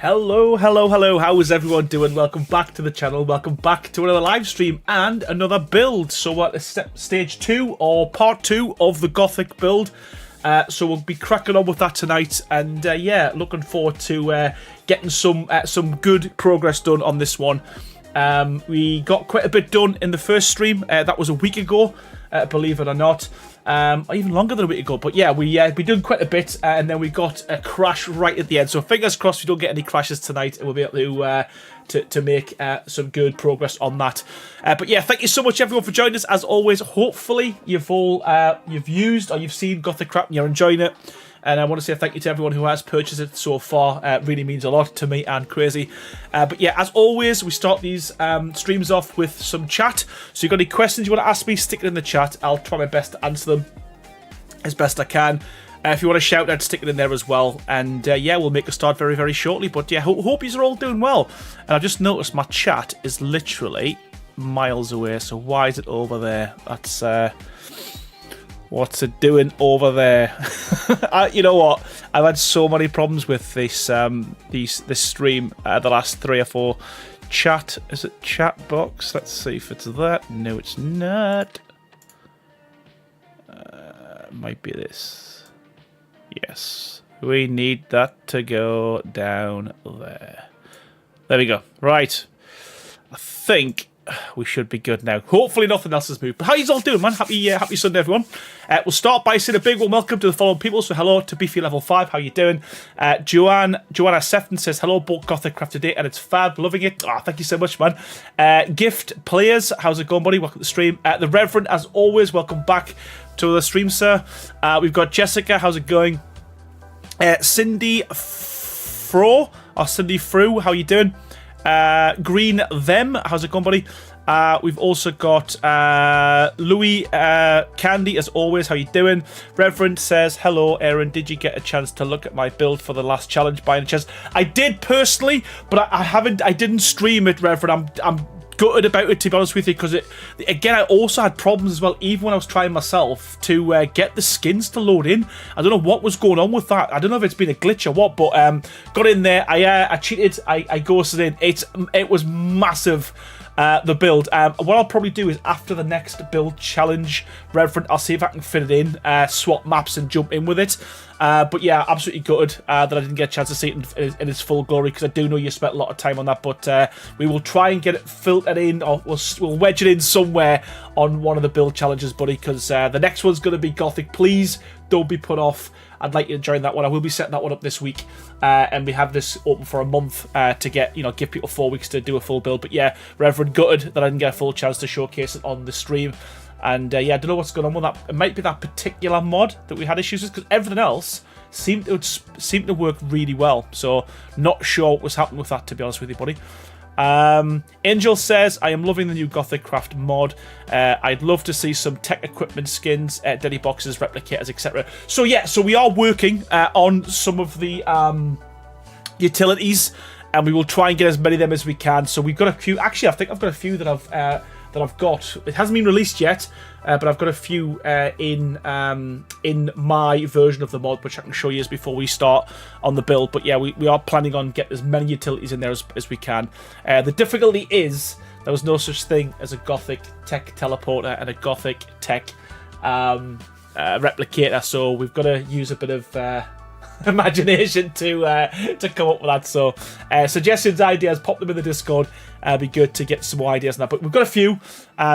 Hello, hello, hello, how is everyone doing? Welcome back to the channel, welcome back to another live stream and another build. So what is stage 2 or part 2 of the Gothic build. So we'll be cracking on with that tonight, and yeah, looking forward to getting some good progress done on this one. We got quite a bit done in the first stream, that was a week ago, believe it or not. Or even longer than a week ago, but yeah, we done quite a bit, and then we got a crash right at the end. So fingers crossed we don't get any crashes tonight, and we'll be able to make some good progress on that. But yeah, thank you so much everyone for joining us. As always, hopefully you've all you've used or you've seen Gothic Kraken and you're enjoying it. And I want to say thank you to everyone who has purchased it so far. It really means a lot to me and Crazy. But yeah, as always, we start these streams off with some chat. So if you've got any questions you want to ask me, stick it in the chat. I'll try my best to answer them as best I can. If you want to shout out, stick it in there as well. And yeah, we'll make a start very, very shortly. But yeah, hope you are all doing well. And I've just noticed my chat is literally miles away. So why is it over there? That's... what's it doing over there? You know what? I've had so many problems with this this stream the last 3 or 4. Chat, is it chat box? Let's see if it's that. No, it's not. Might be this. Yes, we need that to go down there. There we go. Right. I think we should be good now. Hopefully nothing else has moved. But how you all doing, man? Happy Sunday, everyone. We'll start by saying a big warm welcome to the following people. So hello to Beefy Level 5. How you doing? Joanna Sefton says, hello, bought Gothic Craft today and it's fab. Loving it. Oh, thank you so much, man. Gift Players, how's it going, buddy? Welcome to the stream. The Reverend, as always, welcome back to the stream, sir. We've got Jessica, how's it going? Cindy Fro, or Cindy Frew, how you doing? Green Them, how's it going, buddy? We've also got Louis Candy, as always, how you doing? Reverend says, hello, Aaron, did you get a chance to look at my build for the last challenge by any chance? I did personally, but I didn't stream it, Reverend. I'm gutted about it, to be honest with you, because again, I also had problems as well, even when I was trying myself to get the skins to load in. I don't know what was going on with that. I don't know if it's been a glitch or what, but got in there. I cheated. I ghosted in. It was massive. the build. What I'll probably do is after the next build challenge, Reverend, I'll see if I can fit it in, swap maps and jump in with it. But yeah, absolutely gutted that I didn't get a chance to see it in its full glory, because I do know you spent a lot of time on that. But we will try and get it filtered in, or we'll wedge it in somewhere on one of the build challenges, buddy, because the next one's going to be Gothic. Please don't be put off. I'd like you to join that one. I will be setting that one up this week, and we have this open for a month to get, give people 4 weeks to do a full build. But yeah, Reverend, gutted that I didn't get a full chance to showcase it on the stream. And yeah, I don't know what's going on with that. It might be that particular mod that we had issues with, because everything else seemed to work really well. So not sure what was happening with that, to be honest with you, buddy. Angel says, I am loving the new Gothic Craft mod. I'd love to see some tech equipment skins, daily boxes, replicators, etc. So yeah, so we are working on some of the utilities, and we will try and get as many of them as we can. So we've got a few. Actually, I think I've got a few that I've got. It hasn't been released yet, but I've got a few in my version of the mod, which I can show you before we start on the build. But yeah, we are planning on getting as many utilities in there as we can. The difficulty is there was no such thing as a Gothic tech teleporter and a Gothic tech replicator, so we've got to use a bit of imagination to come up with that. So suggestions, ideas, pop them in the Discord. Be good to get some more ideas on that, but we've got a few,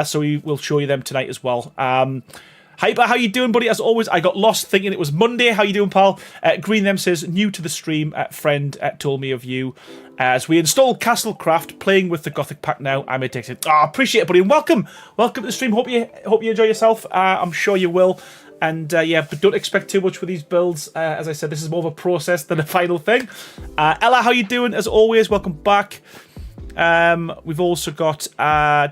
so we will show you them tonight as well. Hyper, how you doing, buddy? As always, I got lost thinking it was Monday. How you doing, pal? Green them says, new to the stream, friend told me of you. As we installed Castlecraft, playing with the Gothic pack now. I'm addicted. Appreciate it, buddy, and welcome to the stream. Hope you enjoy yourself. I'm sure you will. And yeah, but don't expect too much with these builds. As I said, this is more of a process than a final thing. Ella, how you doing? As always, welcome back. We've also got how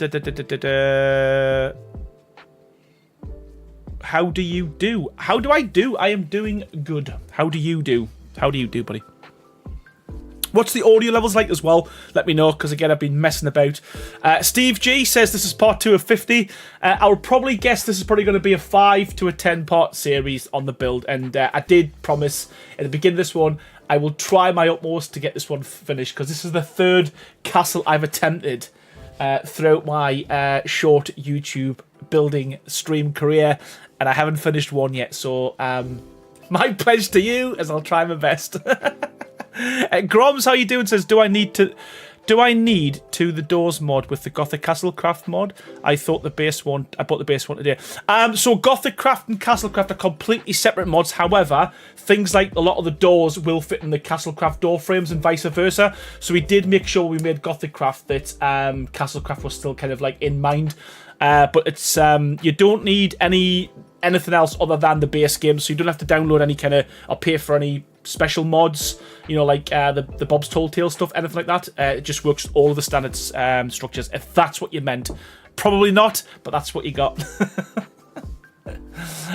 do you do? How do I do? I am doing good. How do you do? How do you do, buddy? What's the audio levels like as well? Let me know, because again, I've been messing about. Steve G says this is part 2 of 50. I would probably guess this is probably going to be a 5 to a 10 part series on the build. And I did promise at the beginning of this one, I will try my utmost to get this one finished, because this is the 3rd castle I've attempted throughout my short YouTube building stream career, and I haven't finished one yet. So my pledge to you is I'll try my best. Groms, how you doing? Says, do I need to the doors mod with the Gothic Castlecraft mod? I bought the base one today. So Gothic Craft and Castlecraft are completely separate mods. However, things like a lot of the doors will fit in the Castlecraft door frames and vice versa. So we did make sure we made Gothic Craft that Castlecraft was still kind of like in mind. But it's you don't need anything else other than the base game, so you don't have to download any kind of or pay for any special mods, like the Bob's Tall Tale stuff, anything like that. It just works with all of the standard structures, if that's what you meant. Probably not, but that's what you got.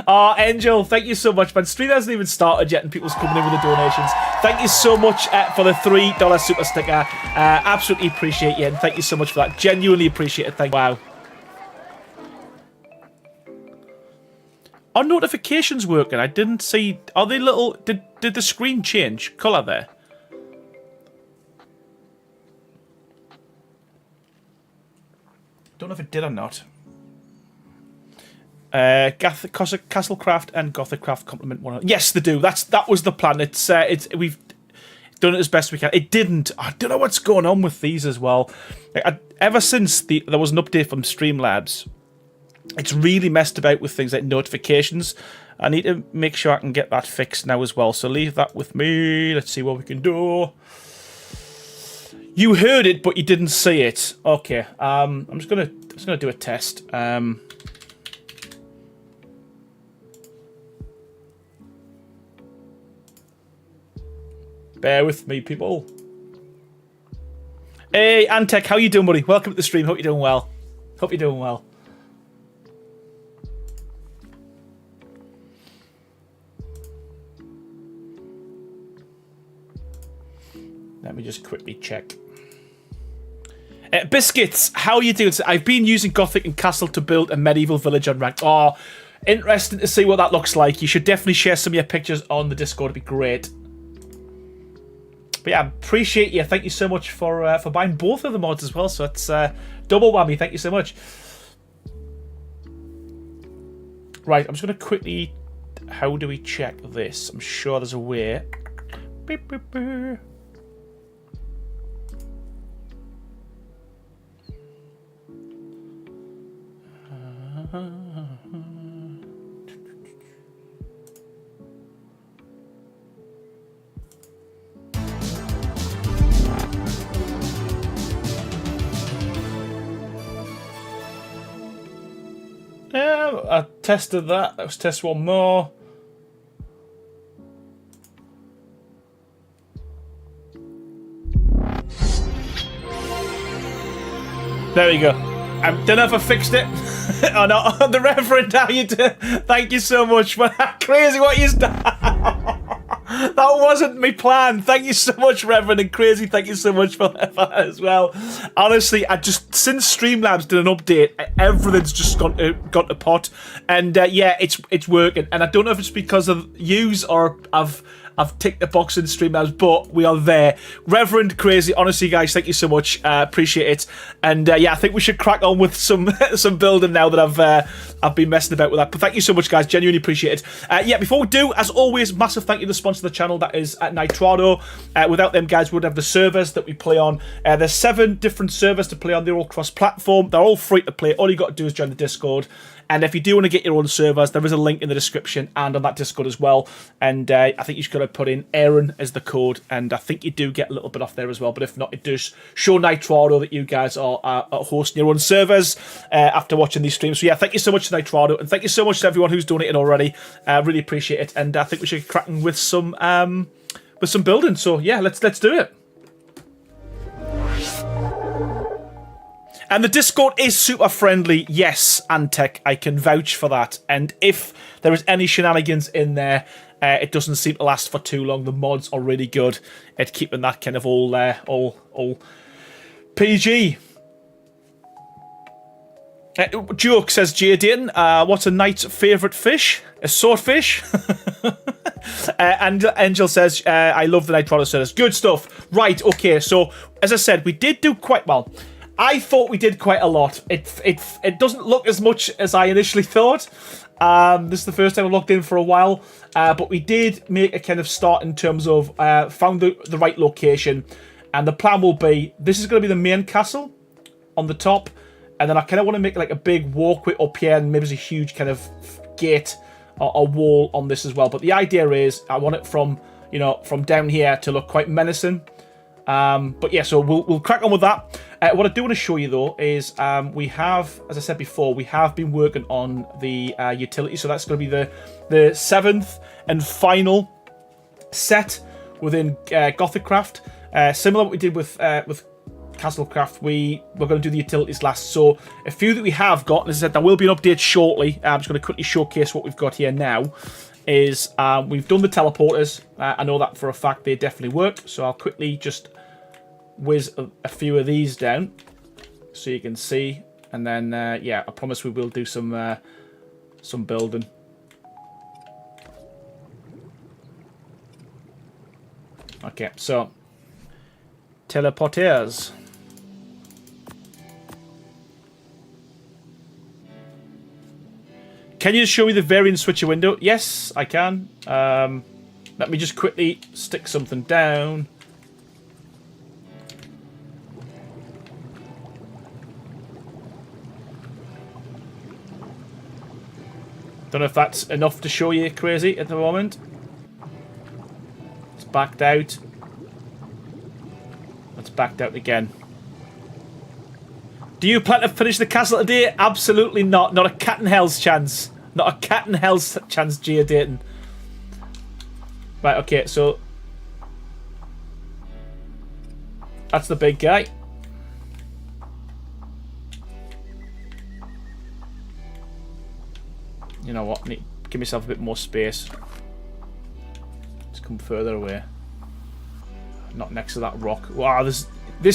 Angel, thank you so much, man. Stream hasn't even started yet and people's coming in with the donations. Thank you so much for the $3 super sticker. Absolutely appreciate you, and thank you so much for that. Genuinely appreciate it. Thank you. Wow. Are notifications working? I didn't see. Are they little? Did the screen change colour there? Don't know if it did or not. Castlecraft and Gothicraft complement one another. Yes, they do. That was the plan. We've done it as best we can. It didn't. I don't know what's going on with these as well. Ever since there was an update from Streamlabs, it's really messed about with things like notifications. I need to make sure I can get that fixed now as well. So leave that with me. Let's see what we can do. You heard it, but you didn't see it. Okay. I'm just gonna do a test. Bear with me, people. Hey, Antec, how you doing, buddy? Welcome to the stream. Hope you're doing well. Hope you're doing well. Let me just quickly check. Biscuits, how are you doing? I've been using Gothic and Castle to build a medieval village on rank. Oh, interesting to see what that looks like. You should definitely share some of your pictures on the Discord. It'd be great. But yeah, appreciate you. Thank you so much for buying both of the mods as well. So it's double whammy. Thank you so much. Right, I'm just going to quickly... How do we check this? I'm sure there's a way. Beep, beep, beep. Yeah, I tested that. Let's test one more. There we go. I don't know if I fixed it. Oh no, the Reverend, how you doing? Thank you so much for that. Crazy what you done. That wasn't my plan. Thank you so much, Reverend, and Crazy, thank you so much for that as well. Honestly, I just, since Streamlabs did an update, everything's just gone to pot. And yeah, it's working. And I don't know if it's because of yous or I've ticked the box in Streamlabs, but we are there. Reverend, Crazy, honestly, guys, thank you so much. Appreciate it. And yeah, I think we should crack on with some some building now that I've been messing about with that. But thank you so much, guys. Genuinely appreciate it. Yeah, before we do, as always, massive thank you to the sponsor of the channel, that is at Nitrado. Without them, guys, we would have the servers that we play on. There's 7 different servers to play on. They're all cross-platform. They're all free to play. All you got to do is join the Discord. And if you do want to get your own servers, there is a link in the description and on that Discord as well. And I think you just got to put in Aaron as the code, and I think you do get a little bit off there as well. But if not, it does show Nitrado that you guys are hosting your own servers after watching these streams. So yeah, thank you so much to Nitrado, and thank you so much to everyone who's donated already. Really appreciate it, and I think we should get cracking with some building. So yeah, let's do it. And the Discord is super friendly, yes, Antec, I can vouch for that. And if there is any shenanigans in there, it doesn't seem to last for too long. The mods are really good at keeping that kind of all PG. Joke says, Jay Dayton, what's a knight's favourite fish? A swordfish? And Angel says, I love the Nitrado servers. Good stuff. Right, okay, so as I said, we did do quite well. I thought we did quite a lot. It doesn't look as much as I initially thought. This is the first time I've logged in for a while. But we did make a kind of start in terms of found the right location. And the plan will be, this is going to be the main castle on the top. And then I kind of want to make like a big walkway up here. And maybe there's a huge kind of gate or wall on this as well. But the idea is I want it from, you know, from down here to look quite menacing. But yeah, so we'll crack on with that. What I do want to show you though is we have, as I said before, we have been working on the utility. So that's going to be the 7th and final set within Gothic Craft. Similar to what we did with Castlecraft, we're going to do the utilities last. So a few that we have got, and as I said, there will be an update shortly. I'm just going to quickly showcase what we've got here now. Is we've done the teleporters. I know that for a fact they definitely work. So I'll quickly just whiz a few of these down so you can see, and then yeah, I promise we will do some building. Okay, so teleporters. Can you show me the variant switcher window? Yes, I can. Let me just quickly stick something down. Don't know if that's enough to show you, Crazy, at the moment. It's backed out. It's backed out again. Do you plan to finish the castle today? Absolutely not. Not a cat in hell's chance. Not a cat in hell's chance, Gia Dayton. Right, okay, so that's the big guy. You know what? I need to give myself a bit more space. Just come further away. Not next to that rock. Wow, this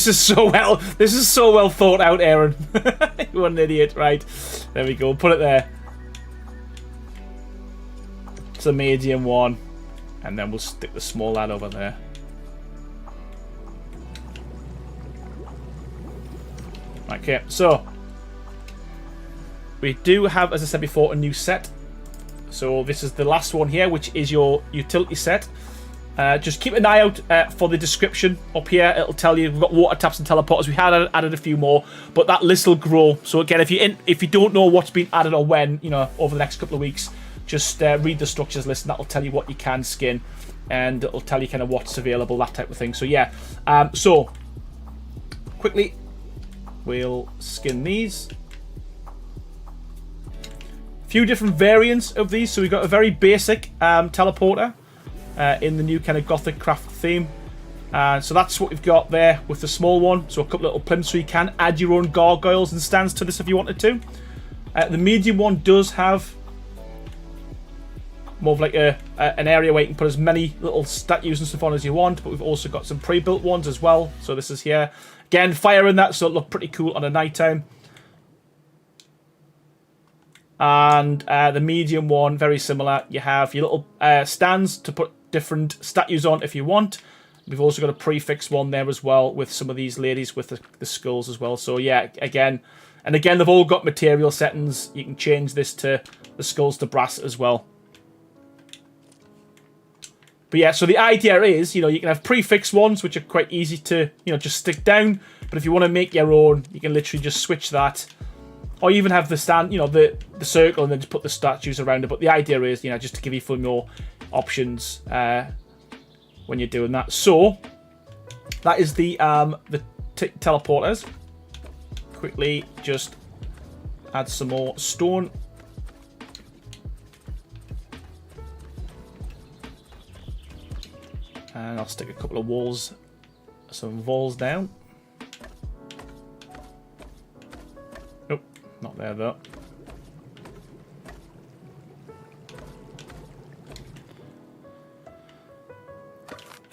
is so well thought out, Aaron. You're an idiot, right? There we go. Put it there. It's a medium one, and then we'll stick the small lad over there. Okay, so we do have, as I said before, a new set. So this is the last one here, which is your utility set. Just keep an eye out for the description up here. It'll tell you we've got water taps and teleporters. We had added a few more, but that list will grow. So again, if you don't know what's been added or when, you know, over the next couple of weeks, just read the structures list, and that'll tell you what you can skin, and it'll tell you kind of what's available, that type of thing. So yeah, so quickly we'll skin these. Few different variants of these. So we've got a very basic teleporter in the new kind of Gothic craft theme. So that's what we've got there with the small one. So a couple of little plimps, so you can add your own gargoyles and stands to this if you wanted to. The medium one does have more of like an area where you can put as many little statues and stuff on as you want, but we've also got some pre-built ones as well. So this is here. Again, fire in that, so it'll look pretty cool on a nighttime. And the medium one, very similar. You have your little stands to put different statues on if you want. We've also got a prefix one there as well with some of these ladies with the skulls as well. So yeah, again, they've all got material settings. You can change this to the skulls to brass as well. But yeah, so the idea is, you know, you can have prefix ones, which are quite easy to, you know, just stick down. But if you want to make your own, you can literally just switch that. Or even have the stand, you know, the circle, and then just put the statues around it. But the idea is, you know, just to give you full more options when you're doing that. So that is the teleporters. Quickly just add some more stone. And I'll stick a couple of walls, some walls down. Nope, not there though.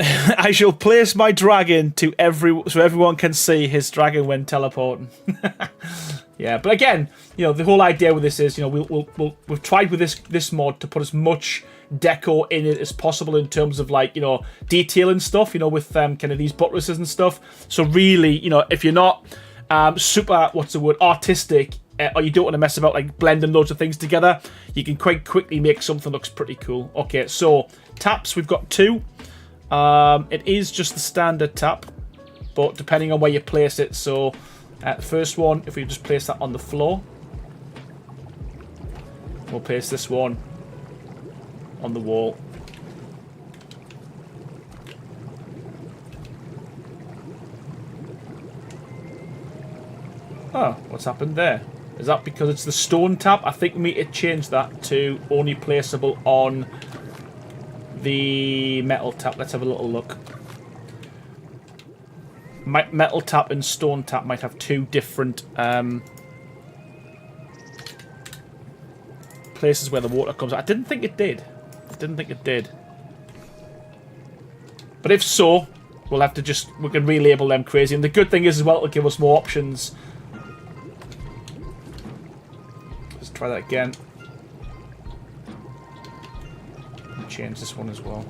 I shall place my dragon to so everyone can see his dragon when teleporting. Yeah, but again, you know, the whole idea with this is, you know, we've tried with this mod to put as much deco in it as possible in terms of, like, you know, detail and stuff, you know, with kind of these buttresses and stuff. So really, you know, if you're not super, what's the word, artistic, or you don't want to mess about like blending loads of things together, you can quite quickly make something that looks pretty cool. Okay, so taps, we've got 2. It is just the standard tap, but depending on where you place it. So the first one, if we just place that on the floor, we'll place this one on the wall. Oh, what's happened there? Is that because it's the stone tap? I think we need to change that to only placeable on the metal tap. Let's have a little look. Metal tap and stone tap might have 2 different places where the water comes out. I didn't think it did. But if so, we'll have to we can relabel them crazy. And the good thing is as well, it'll give us more options. Let's try that again. Change this one as well.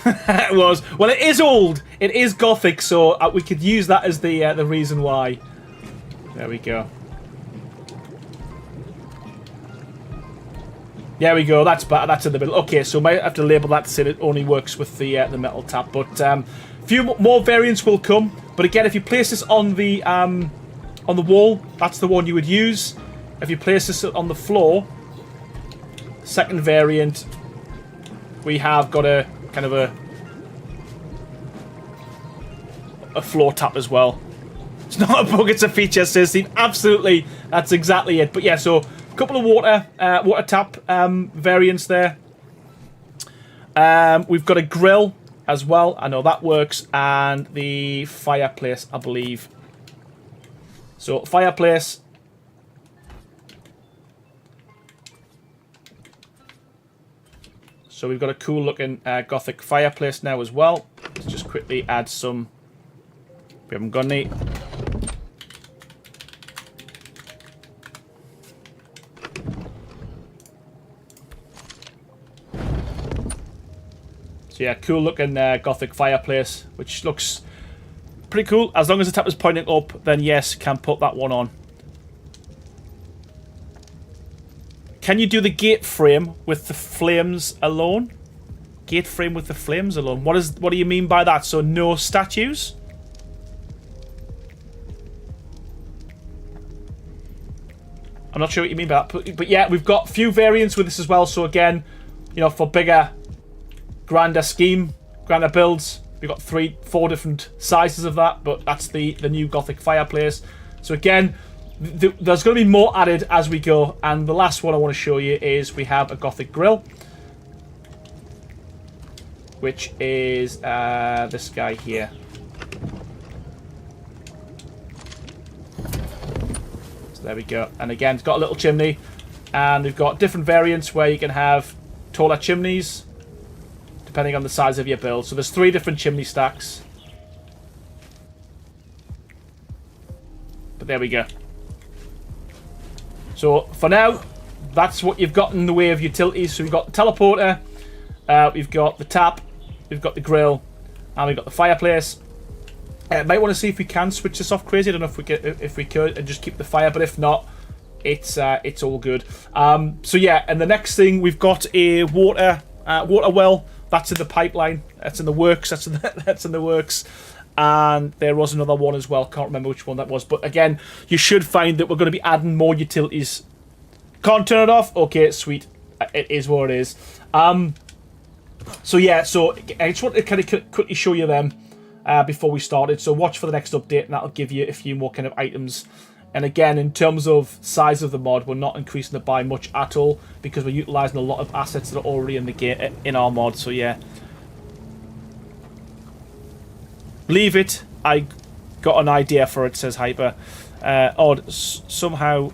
It was. Well, it is old. It is Gothic, so we could use that as the reason why. There we go. There we go. That's better. That's in the middle. Okay, so I might have to label that to say it only works with the metal tap. But a few more variants will come. But again, if you place this on the wall, that's the one you would use. If you place this on the floor, second variant, we have got a kind of a floor tap as well. It's not a bug, it's a feature, says Steve. Absolutely, that's exactly it. But yeah, so a couple of water tap variants there. We've got a grill as well. I know that works, and the fireplace, I believe. So fireplace. So we've got a cool looking Gothic fireplace now as well. Let's just quickly add some. We haven't got any. So yeah, cool looking Gothic fireplace, which looks pretty cool. As long as the tap is pointing up, then yes, can put that one on. Can you do the gate frame with the flames alone? Gate frame with the flames alone. What do you mean by that? So no statues? I'm not sure what you mean by that. But yeah, we've got a few variants with this as well. So again, you know, for bigger, grander scheme, grander builds, we've got 4 different sizes of that. But that's the new Gothic fireplace. So again, there's going to be more added as we go. And the last one I want to show you is we have a Gothic grill, which is this guy here. So there we go. And again, it's got a little chimney. And we've got different variants where you can have taller chimneys, depending on the size of your build. So there's 3 different chimney stacks. But there we go. So for now, that's what you've got in the way of utilities. So we've got the teleporter, we've got the tap, we've got the grill, and we've got the fireplace. Might want to see if we can switch this off crazy. I don't know if we could and just keep the fire, but if not, it's all good. So yeah, and the next thing, we've got a water well. That's in the pipeline. That's in the works. That's in the works. And there was another one as well. Can't remember which one that was. But again, you should find that we're going to be adding more utilities. Can't turn it off? Okay, sweet. It is what it is. So yeah, so I just want to kind of quickly show you them before we started. So watch for the next update, and that'll give you a few more kind of items. And again, in terms of size of the mod, we're not increasing it by much at all because we're utilising a lot of assets that are already in the game in our mod. So yeah. Leave it. I got an idea for it, says Hyper. Odd. Somehow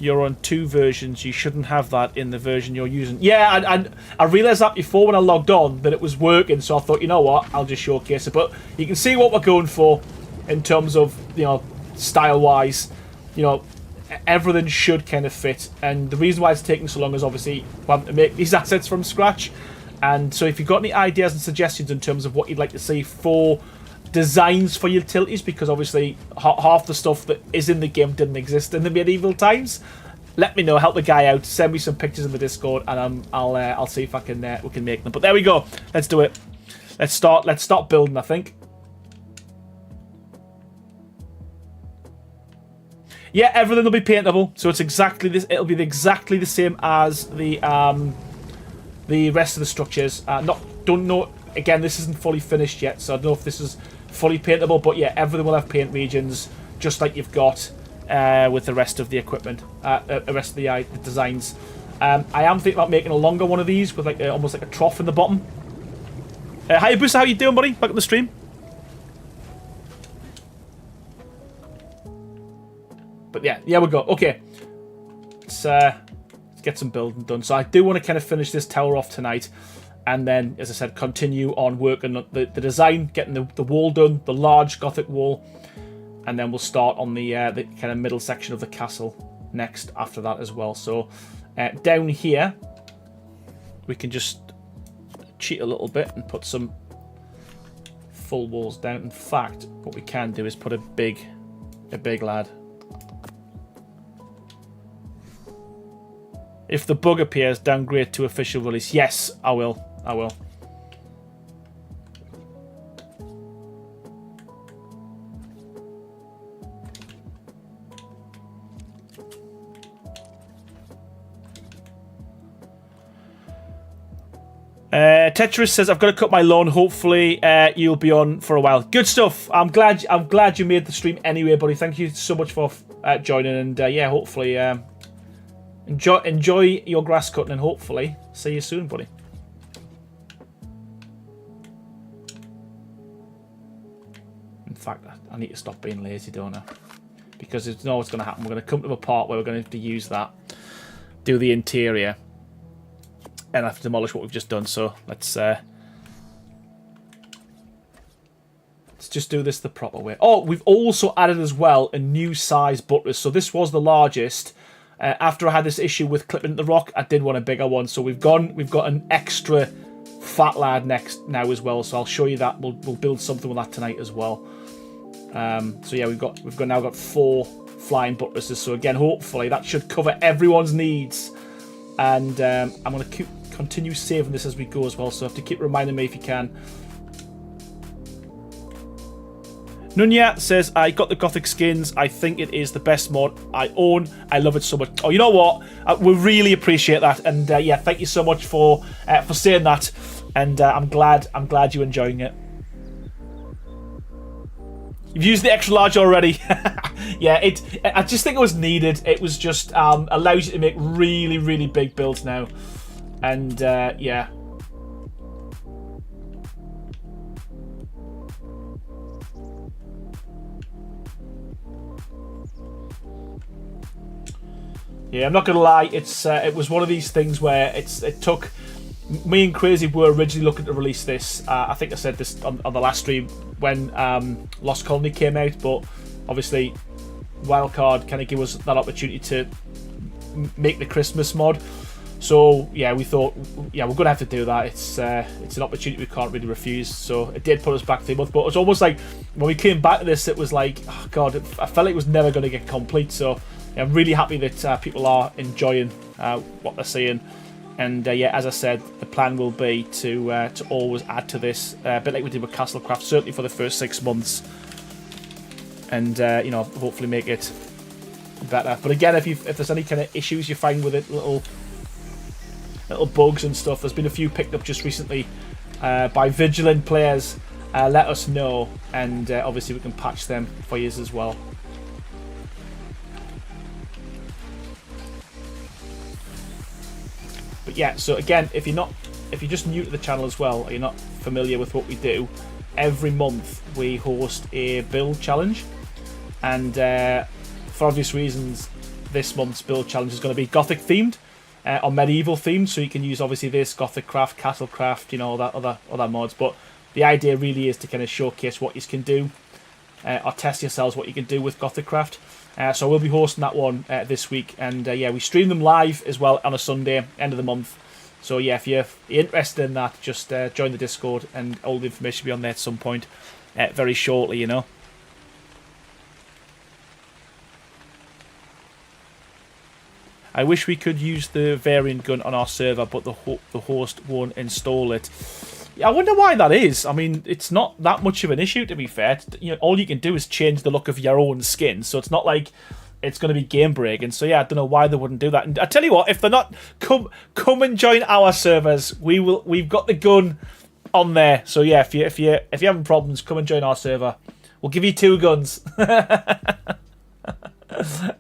you're on 2 versions. You shouldn't have that in the version you're using. Yeah, I realised that before when I logged on that it was working, so I thought, you know what, I'll just showcase it. But you can see what we're going for in terms of, you know, style-wise. You know, everything should kind of fit. And the reason why it's taking so long is obviously we're having to make these assets from scratch. And so if you've got any ideas and suggestions in terms of what you'd like to see for designs for utilities, because obviously half the stuff that is in the game didn't exist in the medieval times, let me know, help the guy out, send me some pictures in the Discord, and I'll see if I can we can make them. But there we go, let's do it. Let's start building, I think. Yeah, everything will be paintable, so it's exactly this. It'll be exactly the same as the rest of the structures. Don't know. Again, this isn't fully finished yet, so I don't know if this is fully paintable, but yeah, everything will have paint regions, just like you've got with the rest of the equipment, the rest of the designs. I am thinking about making a longer one of these with like almost like a trough in the bottom. Hi, Booster, how you doing, buddy? Back on the stream. But yeah, we go. Okay, let's get some building done. So I do want to kind of finish this tower off tonight. And then, as I said, continue on working on the design, getting the wall done, the large Gothic wall. And then we'll start on the kind of middle section of the castle next after that as well. So down here, we can just cheat a little bit and put some full walls down. In fact, what we can do is put a big lad. If the bug appears, downgrade to official release. Yes, I will. Tetris says, I've got to cut my lawn. Hopefully you'll be on for a while. Good stuff. I'm glad you made the stream anyway, buddy. Thank you so much for joining, and yeah, hopefully enjoy your grass cutting, and hopefully see you soon, buddy. In fact, I need to stop being lazy, don't I? Because you know what's going to happen. We're going to come to a part where we're going to have to use that, do the interior, and have to demolish what we've just done. So let's just do this the proper way. Oh, we've also added as well a new size buttress. So this was the largest. After I had this issue with clipping the rock, I did want a bigger one. So we've got an extra fat lad now as well. So I'll show you that. We'll build something with that tonight as well. So yeah, we've now got 4 flying buttresses. So again, hopefully that should cover everyone's needs. And I'm going to continue saving this as we go as well. So have to keep reminding me if you can. Nunya says, I got the Gothic skins. I think it is the best mod I own. I love it so much. Oh, you know what? We really appreciate that. And yeah, thank you so much for saying that. And I'm glad you're enjoying it. You've used the extra large already. Yeah, I just think it was needed. It was just allows you to make really, really big builds now. And yeah. Yeah, I'm not gonna lie. It was one of these things where it took me and Crazy were originally looking to release this. I think I said this on the last stream when Lost Colony came out, but obviously Wildcard kind of gave us that opportunity to make the Christmas mod. So yeah, we thought, yeah, we're gonna have to do that. It's an opportunity we can't really refuse. So it did put us back 3 months, but it was almost like when we came back to this, it was like, oh god, I felt like it was never gonna get complete. So yeah, I'm really happy that people are enjoying what they're seeing. And yeah, as I said, the plan will be to always add to this, a bit like we did with Castlecraft, certainly for the first 6 months, and you know, hopefully make it better. But again, if there's any kind of issues you find with it, little bugs and stuff, there's been a few picked up just recently by vigilant players. Let us know, and obviously we can patch them for you as well. But yeah, so again, if you're just new to the channel as well, or you're not familiar with what we do, every month we host a build challenge, and for obvious reasons, this month's build challenge is going to be Gothic themed or medieval themed. So you can use obviously this Gothic craft, Castlecraft, you know, all that other mods. But the idea really is to kind of showcase what you can do, or test yourselves what you can do with Gothic craft. So we'll be hosting that one this week, and yeah, we stream them live as well on a Sunday, end of the month. So yeah, if you're interested in that, just join the Discord, and all the information will be on there at some point very shortly, you know. I wish we could use the variant gun on our server, but the host won't install it. I wonder why that is. I mean, it's not that much of an issue, to be fair. You know, all you can do is change the look of your own skin, so it's not like it's going to be game breaking. So yeah, I don't know why they wouldn't do that. And I tell you what, if they're not, come and join our servers. We've got the gun on there. So yeah, if you're having problems, come and join our server. We'll give you 2 guns. What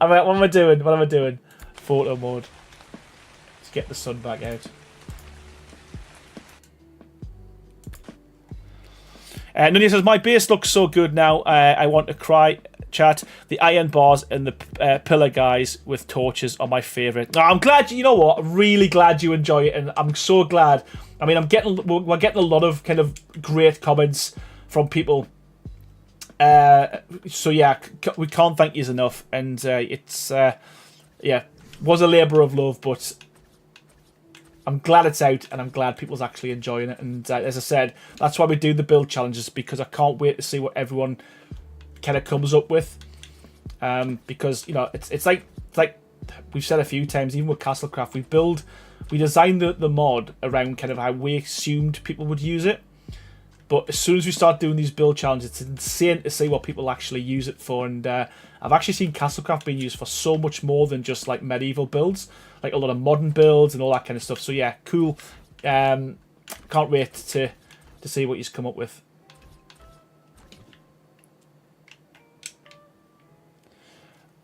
am I doing? Photo mode. Let's get the sun back out. Nunya says, my base looks so good now, I want to cry, chat. The iron bars and the pillar guys with torches are my favourite. I'm glad, you know what, I'm really glad you enjoy it, and I'm so glad. I mean, we're getting a lot of kind of great comments from people. So yeah, we can't thank you enough, and it's, yeah, was a labour of love, but I'm glad it's out, and I'm glad people's actually enjoying it. And as I said, that's why we do the build challenges, because I can't wait to see what everyone kind of comes up with. Because, you know, it's like we've said a few times, even with Castlecraft, we designed the mod around kind of how we assumed people would use it. But as soon as we start doing these build challenges, it's insane to see what people actually use it for. And I've actually seen Castlecraft being used for so much more than just like medieval builds, like a lot of modern builds and all that kind of stuff. So yeah, cool. Can't wait to see what he's come up with.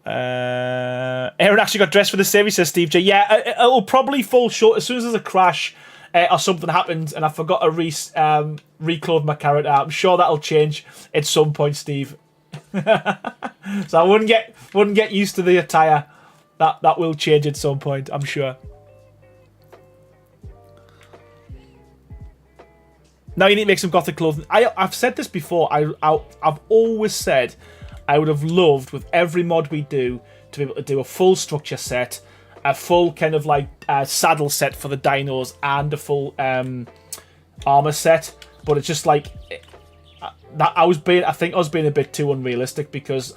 Aaron actually got dressed for the series, says Steve J. Yeah, it'll probably fall short as soon as there's a crash or something happens and I forgot to reclothe my character. I'm sure that'll change at some point, Steve. So I wouldn't get used to the attire. That will change at some point, I'm sure. Now you need to make some Gothic clothing. I've said this before. I've always said I would have loved, with every mod we do, to be able to do a full structure set, a full kind of like saddle set for the dinos, and a full armor set, but it's just like that. I think I was being a bit too unrealistic because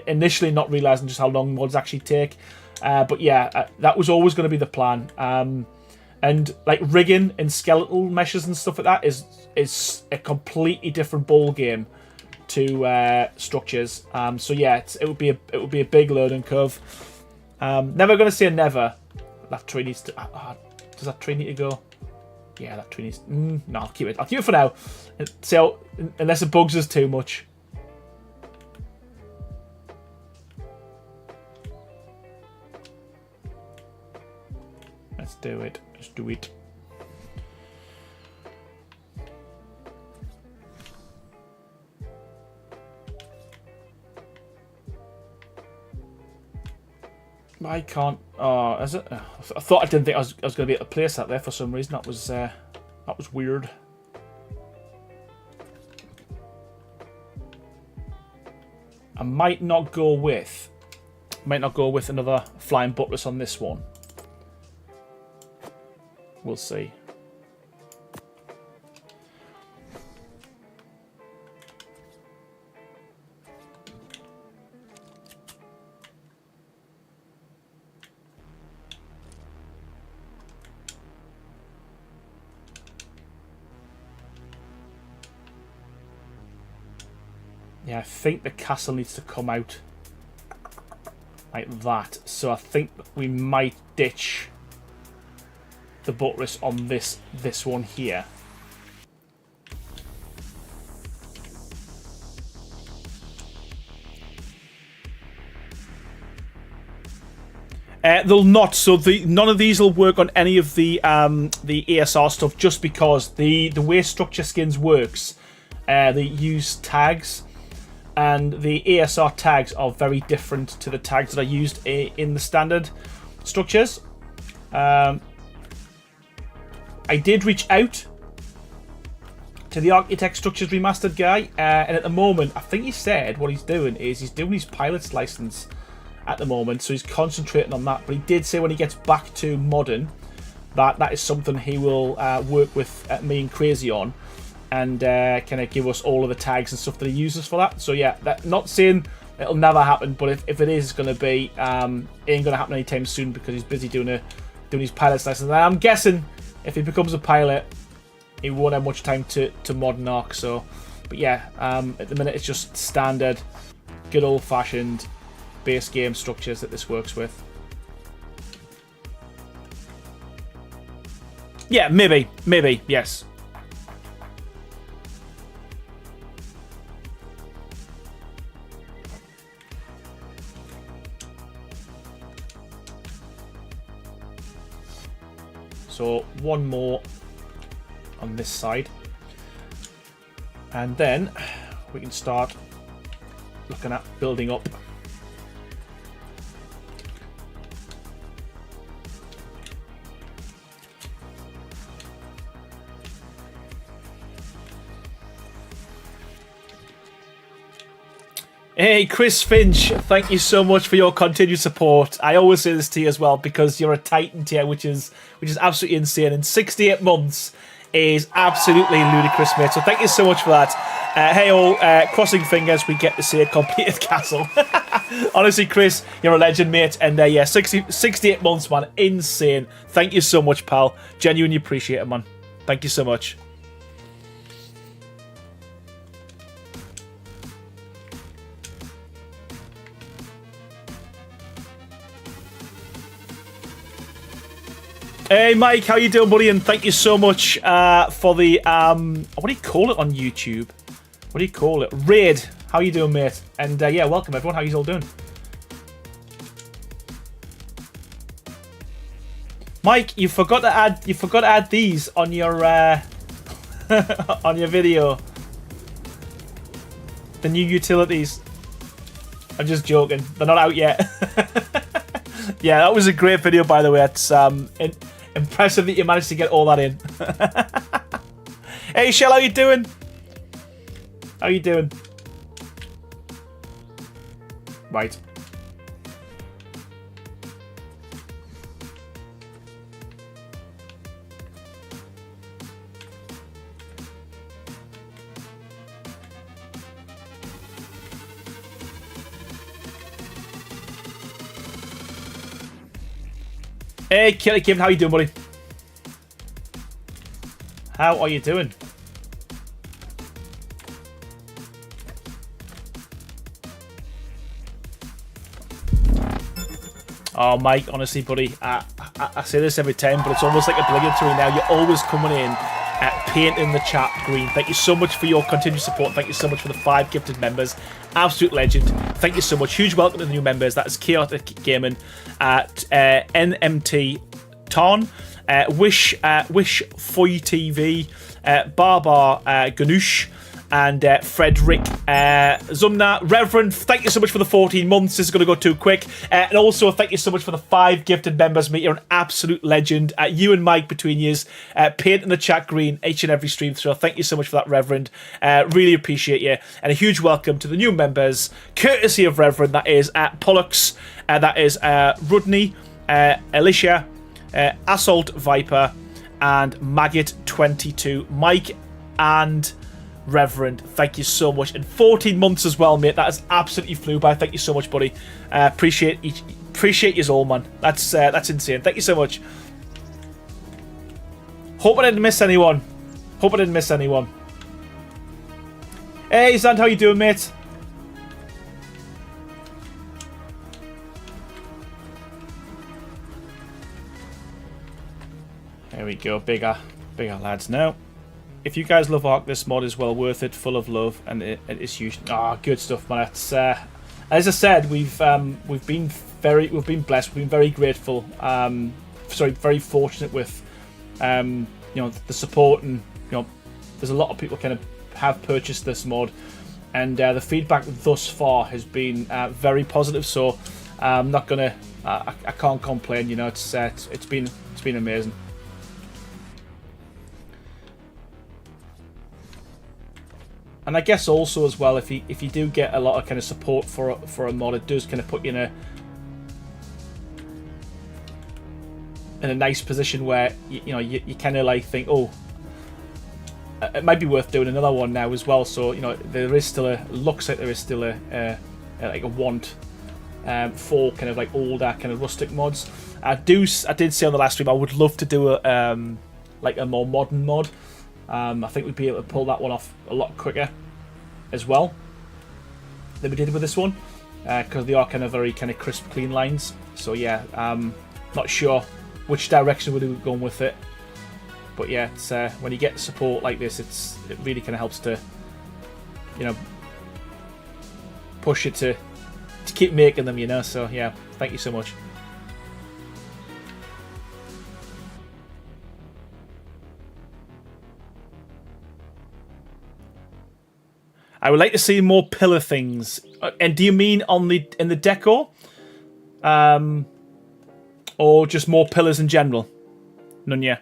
initially not realizing just how long mods actually take. But yeah, that was always going to be the plan. And like rigging and skeletal meshes and stuff like that is a completely different ball game to structures. So yeah, it would be a big learning curve. Never going to say never. That tree needs to. Does that tree need to go? Yeah, that tree needs. No, I'll keep it. I'll keep it for now. So unless it bugs us too much. Let's do it. Let's do it. I can't. Oh, is it? I thought I didn't think I was going to be able to place that there for some reason. That was weird. I might not go with another flying buttress on this one. We'll see. Yeah, I think the castle needs to come out like that. So I think we might ditch the buttress on this one here. They'll not. So none of these will work on any of the ASR stuff, just because the way structure skins works. They use tags. And the ASR tags are very different to the tags that are used in the standard structures. I did reach out to the Architect Structures Remastered guy, and at the moment, I think he said what he's doing is he's doing his pilot's license at the moment, so he's concentrating on that. But he did say when he gets back to modern, that is something he will work with me and Crazy on. And kind of give us all of the tags and stuff that he uses for that. So yeah, not saying it'll never happen, but if it is, it's going to be ain't going to happen anytime soon because he's busy doing his pilot's license. And I'm guessing if he becomes a pilot, he won't have much time to modern arc. So, but yeah, at the minute it's just standard, good old fashioned base game structures that this works with. Yeah, maybe, yes. So one more on this side, and then we can start looking at building up. Hey, Chris Finch, thank you so much for your continued support. I always say this to you as well because you're a Titan tier, which is absolutely insane. And 68 months is absolutely ludicrous, mate. So thank you so much for that. Hey, all, crossing fingers, we get to see a completed castle. Honestly, Chris, you're a legend, mate. And yeah, 68 months, man, insane. Thank you so much, pal. Genuinely appreciate it, man. Thank you so much. Hey Mike, how you doing, buddy? And thank you so much for the what do you call it on YouTube? What do you call it? Raid. How you doing, mate? And yeah, welcome everyone. How you all doing? Mike, you forgot to add these on your on your video. The new utilities. I'm just joking. They're not out yet. Yeah, that was a great video, by the way. It's impressive that you managed to get all that in. Hey, Shell, how you doing? How you doing? Right. Hey, Killer Kim, how you doing, buddy? How are you doing? Oh, Mike, honestly, buddy, I say this every time, but it's almost like obligatory now. You're always coming in painting the chat green. Thank you so much for your continued support. Thank you so much for the 5 gifted members. Absolute legend. Thank you so much. Huge welcome to the new members. That is Chaotic Gaming at NMT Tarn, Wish Foy TV, Barbar Ganoush, and Frederick Zumna. Reverend, thank you so much for the 14 months. This is going to go too quick. And also, thank you so much for the 5 gifted members, mate. You're an absolute legend. You and Mike, between yous, painting the chat green each and every stream through. Thank you so much for that, Reverend. Really appreciate you. And a huge welcome to the new members, courtesy of Reverend. That is Pollux, that is Rudney, Alicia, Assault Viper, and Maggot22. Mike and Reverend, thank you so much. And 14 months as well, mate. That has absolutely flew by. Thank you so much, buddy. Appreciate you all, man. That's insane. Thank you so much. Hope I didn't miss anyone. Hey, Zand, how you doing, mate? There we go. Bigger lads now. If you guys love Ark, this mod is well worth it, full of love, and it is huge. Good stuff, man. It's as I said, we've been blessed, we've been very grateful. Very fortunate with the support, and there's a lot of people kind of have purchased this mod, and the feedback thus far has been very positive. So I'm not gonna, I can't complain. It's been amazing. And I guess also as well, if you do get a lot of kind of support for a mod, it does kind of put you in a nice position where you kind of like think, oh, it might be worth doing another one now as well. So there is still looks like there is still a want for kind of like older kind of rustic mods. I did say on the last stream I would love to do a more modern mod. I think we'd be able to pull that one off a lot quicker as well than we did with this one, because they are kind of very kind of crisp, clean lines. So yeah, not sure which direction we're going with it, but yeah, it's when you get support like this, it really kind of helps to push it to keep making them. So yeah, thank you so much. I would like to see more pillar things. And do you mean in the decor, or just more pillars in general? None, yeah.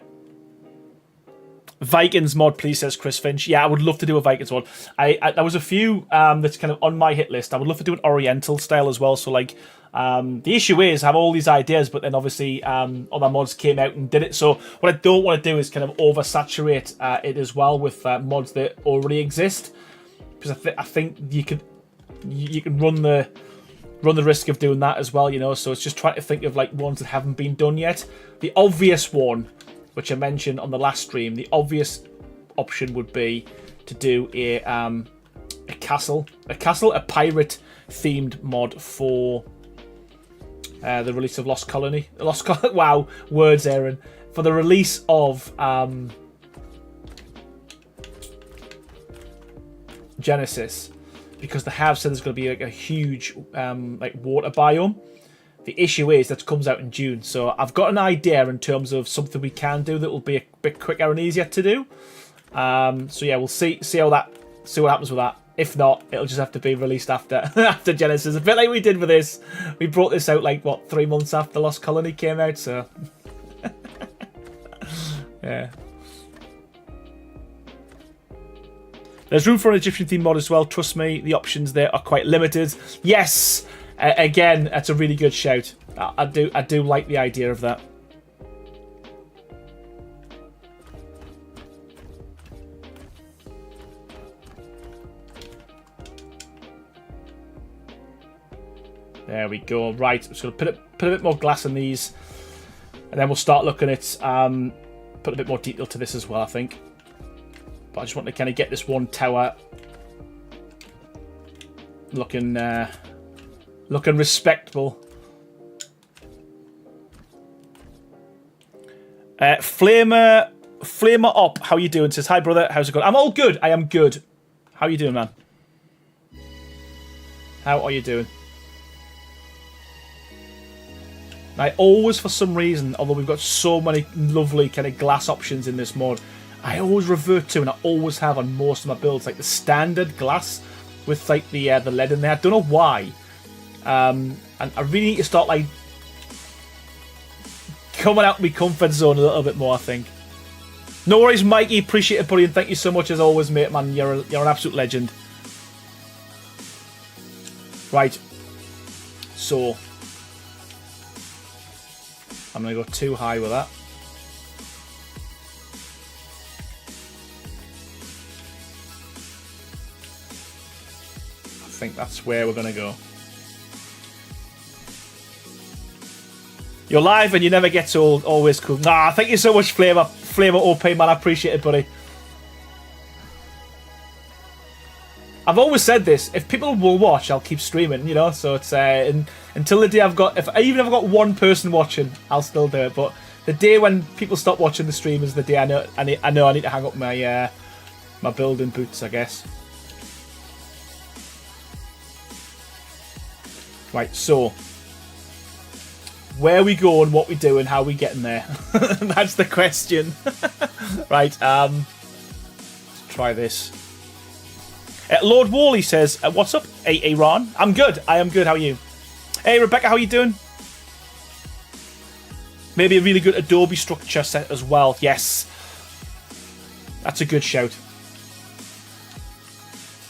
Vikings mod, please, says Chris Finch. Yeah, I would love to do a Vikings mod. There was a few that's kind of on my hit list. I would love to do an Oriental style as well. So like, the issue is I have all these ideas, but then obviously other mods came out and did it. So what I don't want to do is kind of oversaturate it as well with mods that already exist. Because I think you can run the risk of doing that as well, So it's just trying to think of like ones that haven't been done yet. The obvious one, which I mentioned on the last stream, the obvious option would be to do a pirate themed mod for the release of Lost Colony. Wow, words, Aaron. For the release of Genesis, because they have said there's going to be like a huge water biome. The issue is that comes out in June, so I've got an idea in terms of something we can do that will be a bit quicker and easier to do. So yeah, we'll see what happens with that. If not, it'll just have to be released after after Genesis, a bit like we did with this. We brought this out like 3 months after Lost Colony came out, so yeah. There's room for an Egyptian theme mod as well. Trust me, the options there are quite limited. Yes, again, that's a really good shout. I do like the idea of that. There we go. Right, I'm just going to put a bit more glass in these And then we'll start looking at put a bit more detail to this as well, I think. But I just want to kind of get this one tower looking looking respectable. Flamer up, how you doing? Says, hi brother, how's it going? I'm all good. I am good. How you doing, man? How are you doing? I always, for some reason, although we've got so many lovely kind of glass options in this mod, I always revert to, and I always have on most of my builds, like the standard glass with like the lead in there. I don't know why. And I really need to start like coming out of my comfort zone a little bit more, I think. No worries, Mikey. Appreciate it, buddy, and thank you so much as always, mate. Man, you're an absolute legend. Right. So I'm going to go too high with that. I think that's where we're going to go. You're live and you never get old. Always cool. Nah, thank you so much, Flavor OP, man. I appreciate it, buddy. I've always said this. If people will watch, I'll keep streaming, you know. So it's until the day I've got, even if I've got one person watching, I'll still do it. But the day when people stop watching the stream is the day I know I need to hang up my my building boots, I guess. Right, so where we go and what we do and how we getting there. That's the question. Right, let's try this. Lord Wally says, what's up, Ron? I'm good. I am good. How are you? Hey, Rebecca, how are you doing? Maybe a really good Adobe structure set as well. Yes. That's a good shout.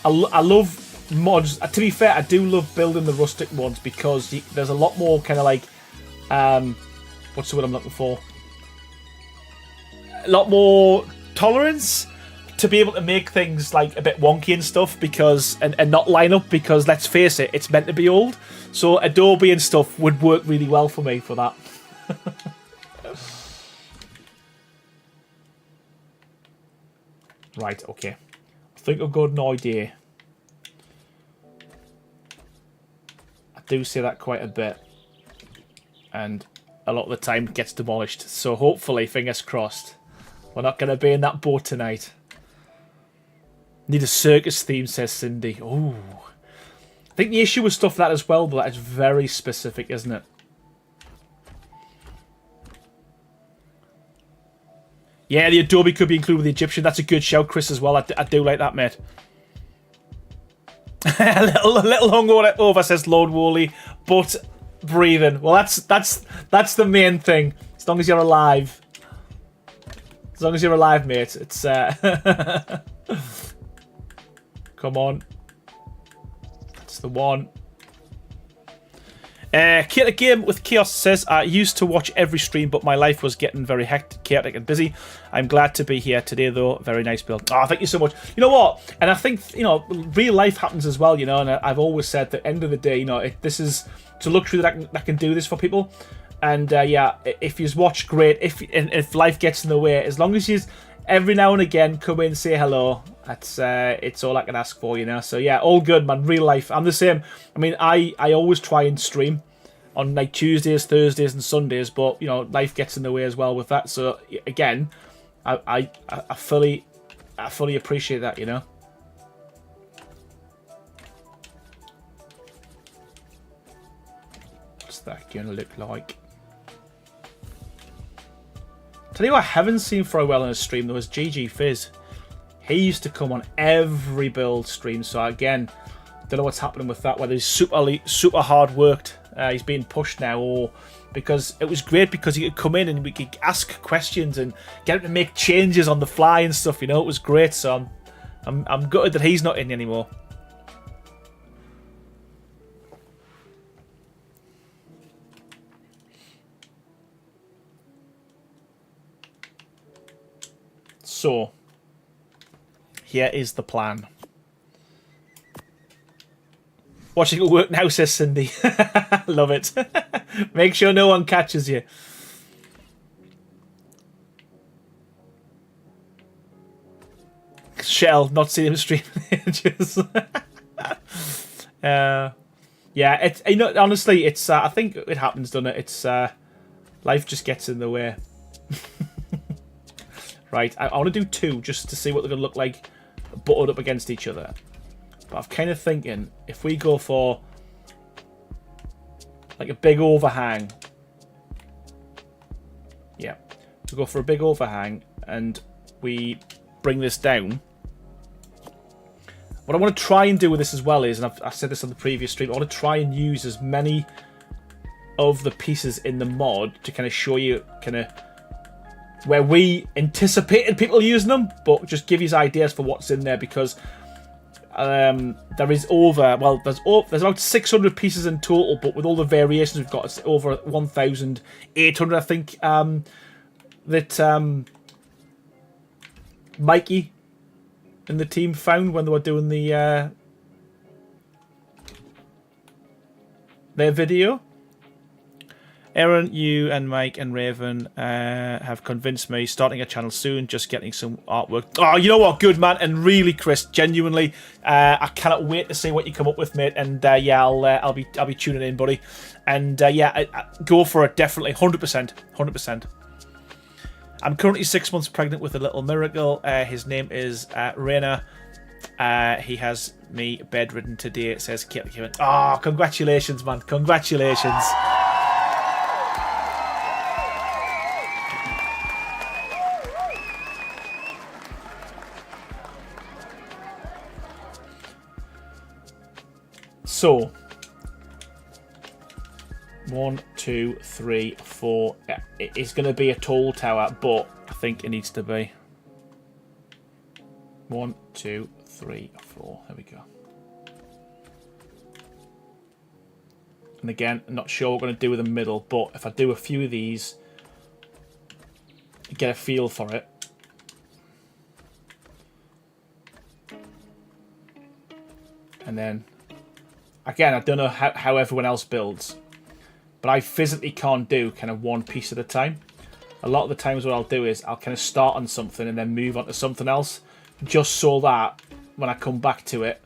I love mods. To be fair, I do love building the rustic ones because there's a lot more kind of like... what's the word I'm looking for? A lot more tolerance to be able to make things like a bit wonky and stuff because and not line up because let's face it, it's meant to be old. So Adobe and stuff would work really well for me for that. Right, okay. I think I've got an idea. I do say that quite a bit. And a lot of the time it gets demolished. So hopefully, fingers crossed, we're not going to be in that boat tonight. Need a circus theme, says Cindy. Ooh. I think the issue with stuff like that as well, but that is very specific, isn't it? Yeah, the Adobe could be included with the Egyptian. That's a good shout, Chris, as well. I do like that, mate. a little hungover, says Lord Woolley, but breathing. Well, that's the main thing. As long as you're alive. As long as you're alive, mate. It's come on. That's the one. Kate, a game with Chaos says, I used to watch every stream, but my life was getting very hectic, chaotic, and busy. I'm glad to be here today, though. Very nice build. Oh, thank you so much. You know what? And I think, you know, real life happens as well, you know, and I've always said that at the end of the day, you know, this is it's a luxury that can do this for people. And yeah, if you watch, great. If life gets in the way, as long as you every now and again come in and say hello, that's it's all I can ask for, you know. So yeah, all good, man. Real life, I'm the same. I mean, I always try and stream on like Tuesdays, Thursdays, and Sundays, but you know, life gets in the way as well with that. So again, I fully appreciate that, you know. What's that gonna look like? Tell you what I haven't seen for a while on a stream, though, is GG Fizz. He used to come on every build stream, so again, don't know what's happening with that, whether he's super hard worked, he's being pushed now, or because it was great because he could come in and we could ask questions and get him to make changes on the fly and stuff, you know. It was great, so I'm gutted that he's not in anymore. So, here is the plan. Watching it work now, says Cindy. Love it. Make sure no one catches you. Shell, not seen him stream in ages. Yeah, it's, you know, honestly, it's I think it happens, doesn't it? It's life just gets in the way. Right, I want to do 2 just to see what they're going to look like butted up against each other. But I'm kind of thinking if we go for like a big overhang. Yeah, we go for a big overhang and we bring this down. What I want to try and do with this as well is, and I've said this on the previous stream, I want to try and use as many of the pieces in the mod to kind of show you kind of where we anticipated people using them, but just give you ideas for what's in there, because there is over, well, there's about 600 pieces in total, but with all the variations we've got, it's over 1,800, I think, that Mikey and the team found when they were doing the their video. Aaron, you and Mike and Raven have convinced me. Starting a channel soon, just getting some artwork. Oh, you know what? Good, man. And really, Chris, genuinely, I cannot wait to see what you come up with, mate. And yeah, I'll be tuning in, buddy. And yeah, go for it, definitely, 100%, 100%. I'm currently 6 months pregnant with a little miracle. His name is Raina. He has me bedridden today. It says Kevin. Oh, congratulations, man. Congratulations. So, 1, 2, 3, 4. Yeah, it's going to be a tall tower, but I think it needs to be 1, 2, 3, 4. There we go. And again, I'm not sure what we're going to do with the middle, but if I do a few of these, get a feel for it. And then, again, I don't know how everyone else builds, but I physically can't do kind of one piece at a time. A lot of the times what I'll do is I'll kind of start on something and then move on to something else, just so that when I come back to it,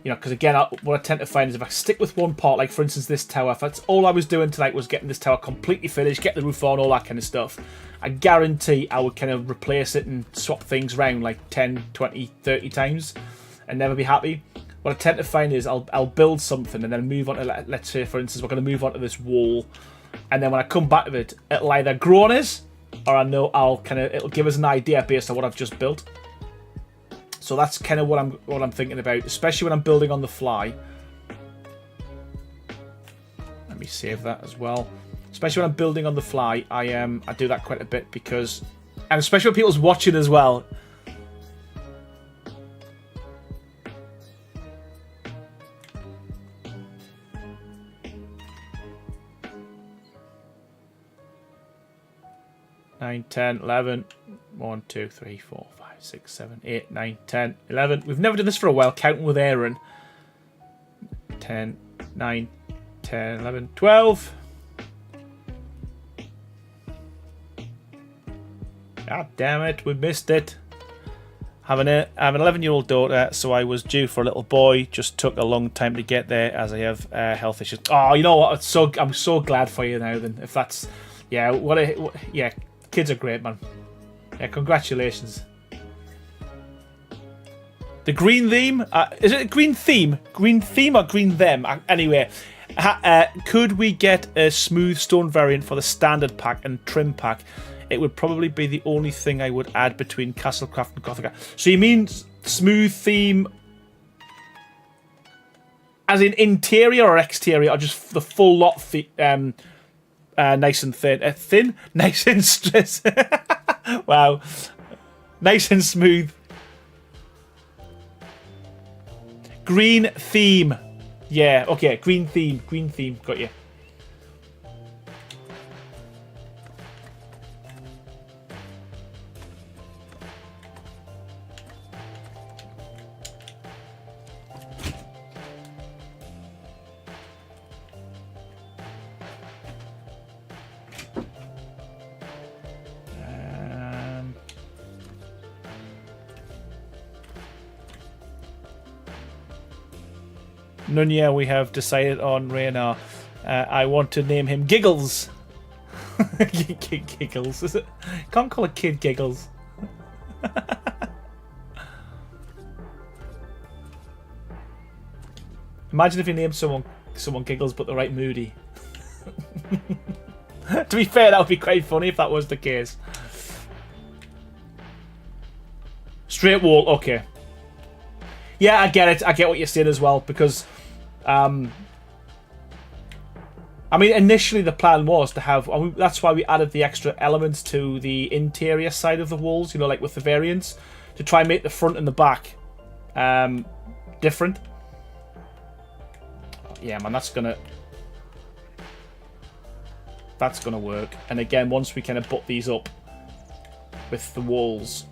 you know, because again, what I tend to find is if I stick with one part, like for instance this tower, if that's all I was doing tonight was getting this tower completely finished, get the roof on, all that kind of stuff, I guarantee I would kind of replace it and swap things around like 10, 20, 30 times and never be happy. What I tend to find is I'll build something and then move on to, let's say for instance, we're going to move on to this wall, and then when I come back to it, it'll either grow on us, or I know it'll give us an idea based on what I've just built. So that's kind of what I'm thinking about, especially when I'm building on the fly. Let me save that as well. Especially when I'm building on the fly, I do that quite a bit because, and especially when people's watching as well. Nine, 10, 11, 1, 2, 3, 4, 5, 6, 7, 8, 9, 10, 11. We've never done this for a while, counting with Aaron. 10, 9, 10, 11, 12. God damn it, we missed it. I have an 11-year-old daughter, so I was due for a little boy. Just took a long time to get there as I have health issues. Oh, you know what? I'm so glad for you now. Then, if that's, yeah, yeah. Kids are great, man. Yeah, congratulations. The green theme? Is it a green theme? Green theme or green them? Anyway, could we get a smooth stone variant for the standard pack and trim pack? It would probably be the only thing I would add between Castlecraft and Gothic. So you mean smooth theme as in interior or exterior, or just the full lot nice and thin. Thin? Nice and stress. Wow. Nice and smooth. Green theme. Yeah, okay. Green theme. Green theme. Got you. Nunya, we have decided on Raynar. I want to name him Giggles. Giggles, is it? Can't call a kid Giggles. Imagine if you named someone Giggles, but the right moody. To be fair, that would be quite funny if that was the case. Straight wall, okay. Yeah, I get it. I get what you're saying as well, because I mean, initially the plan was to have, that's why we added the extra elements to the interior side of the walls, you know, like with the variants, to try and make the front and the back different. Yeah, man, that's gonna work. And again, once we kind of butt these up with the walls.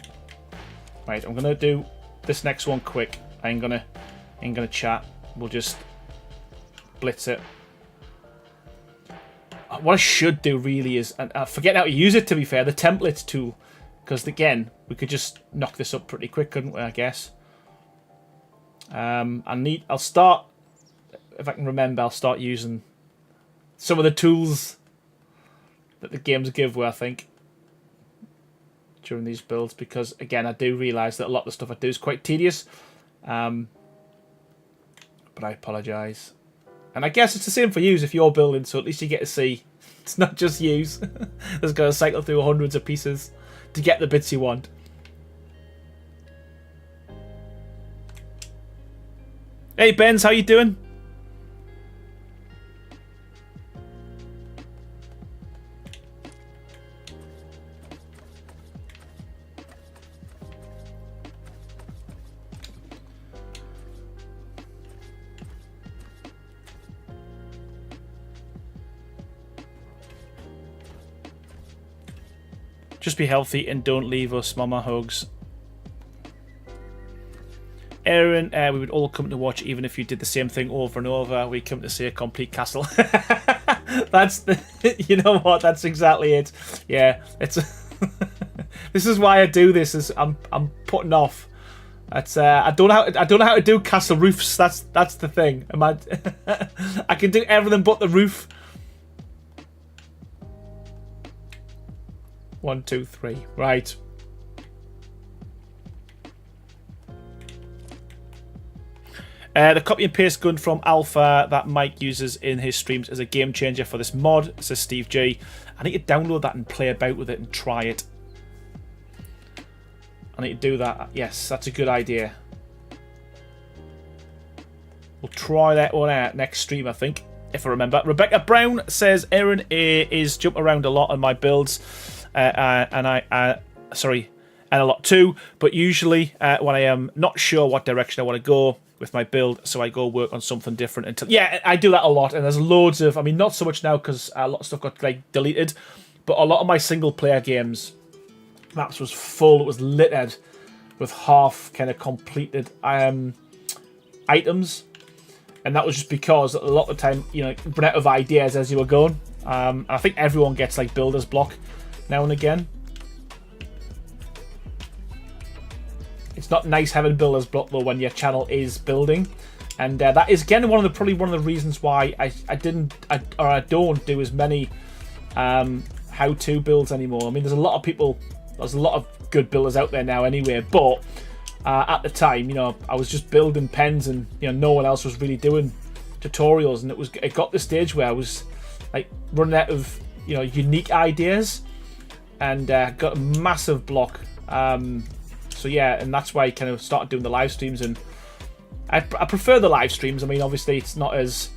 Right, I'm gonna do this next one quick. I ain't gonna chat. We'll just blitz it. What I should do really is, and I forget how to use it, to be fair, the templates tool, because again we could just knock this up pretty quick, couldn't we? I guess. I'll start, if I can remember, I'll start using some of the tools that the games give away, I think, during these builds, because again I do realise that a lot of the stuff I do is quite tedious, but I apologise. And I guess it's the same for you if you're building, so at least you get to see it's not just yous that's going to cycle through hundreds of pieces to get the bits you want. Hey Benz, how you doing? Just be healthy and don't leave us, mama hugs. Aaron, we would all come to watch even if you did the same thing over and over. We come to see a complete castle. That's the, you know what? That's exactly it. Yeah, it's. This is why I do this. Is I'm putting off. That's I don't know how to do castle roofs. That's the thing. I can do everything but the roof. 1, 2, 3. Right. The copy and paste gun from Alpha that Mike uses in his streams is a game changer for this mod, says Steve G. I need to download that and play about with it and try it. I need to do that. Yes, that's a good idea. We'll try that one out next stream, I think, if I remember. Rebecca Brown says Aaron is jumping around a lot on my builds. And a lot too, but usually when I am not sure what direction I want to go with my build, so I go work on something different until, yeah, I do that a lot, and there's loads of, I mean, not so much now because a lot of stuff got like deleted, but a lot of my single player games, maps was full, it was littered with half kind of completed items, and that was just because a lot of the time, you know, run out of ideas as you were going. I think everyone gets like builder's block now and again. It's not nice having builder's block though when your channel is building, and that is again probably one of the reasons why I don't do as many how-to builds anymore. I mean, there's a lot of good builders out there now anyway, but at the time, you know, I was just building pens, and you know, no one else was really doing tutorials, and it got to the stage where I was like running out of, you know, unique ideas, and got a massive block. So yeah, and that's why I kind of started doing the live streams, and I prefer the live streams. I mean, obviously it's not as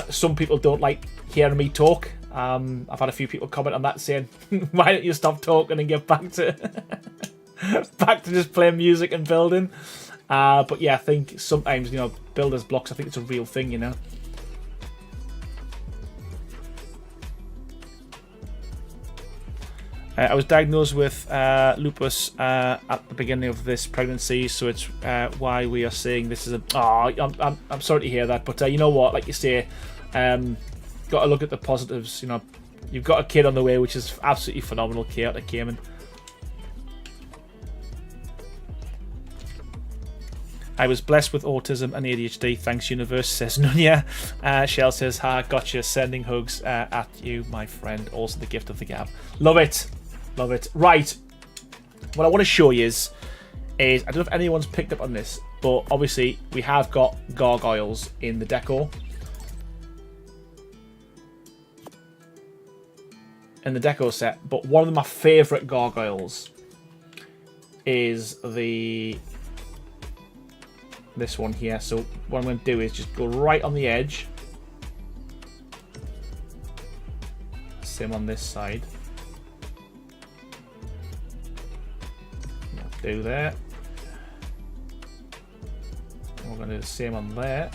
some people don't like hearing me talk. I've had a few people comment on that saying, why don't you stop talking and get back to just playing music and building. But yeah, I think sometimes, you know, builders blocks, I think it's a real thing, you know. I was diagnosed with lupus at the beginning of this pregnancy, so it's why we are saying this is a. Oh, I'm sorry to hear that, but you know what? Like you say, got to look at the positives. You know, you've got a kid on the way, which is absolutely phenomenal. Chaotic Gaming. I was blessed with autism and ADHD. Thanks, universe, says Nunya. Shell says, ha, gotcha. Sending hugs at you, my friend. Also the gift of the gab. Love it. Love it. Right. What I want to show you is I don't know if anyone's picked up on this, but obviously we have got gargoyles in the decor. In the deco set, but one of my favourite gargoyles is this one here. So what I'm going to do is just go right on the edge. Same on this side. Do that. We're going to do the same on there.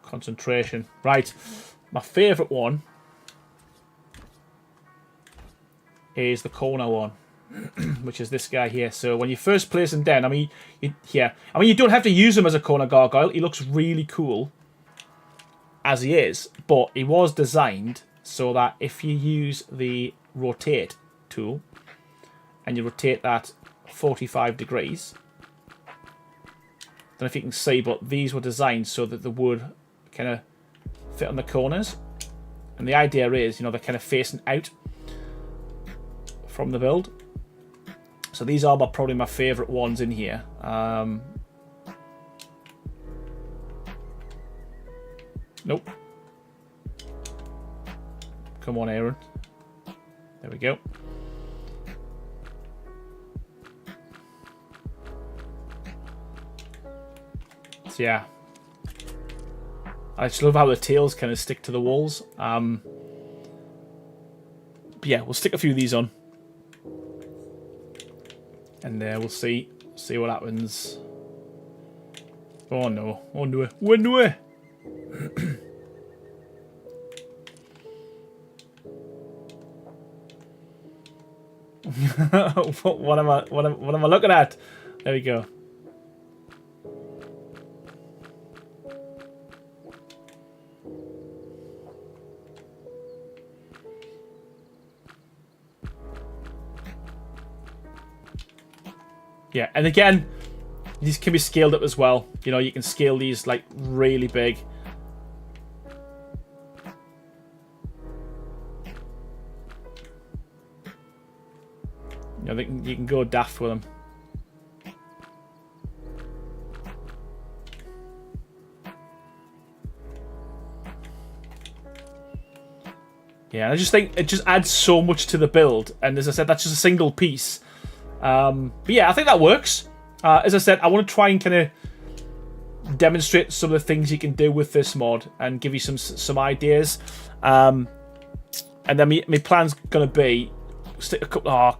Concentration. Right. My favourite one is the corner one, which is this guy here. So when you first place him down, I mean, you don't have to use him as a corner gargoyle. He looks really cool as he is, but he was designed so that if you use the rotate tool and you rotate that 45 degrees, I don't know if you can see, but these were designed so that the wood kind of fit on the corners, and the idea is, they're kind of facing out from the build. So these are probably my favourite ones in here. Nope. Come on, Aaron. There we go. So yeah. I just love how the tails kind of stick to the walls. But yeah, we'll stick a few of these on, and we'll see what happens. Oh no! Oh no! Oh no! What am I looking at? There we go. Yeah, and again, these can be scaled up as well. You can scale these like really big. You can go daft with them. Yeah, I just think it just adds so much to the build. And as I said, that's just a single piece. But yeah, I think that works. As I said, I want to try and kind of demonstrate some of the things you can do with this mod and give you some ideas. And then my plan's going to be stick a couple.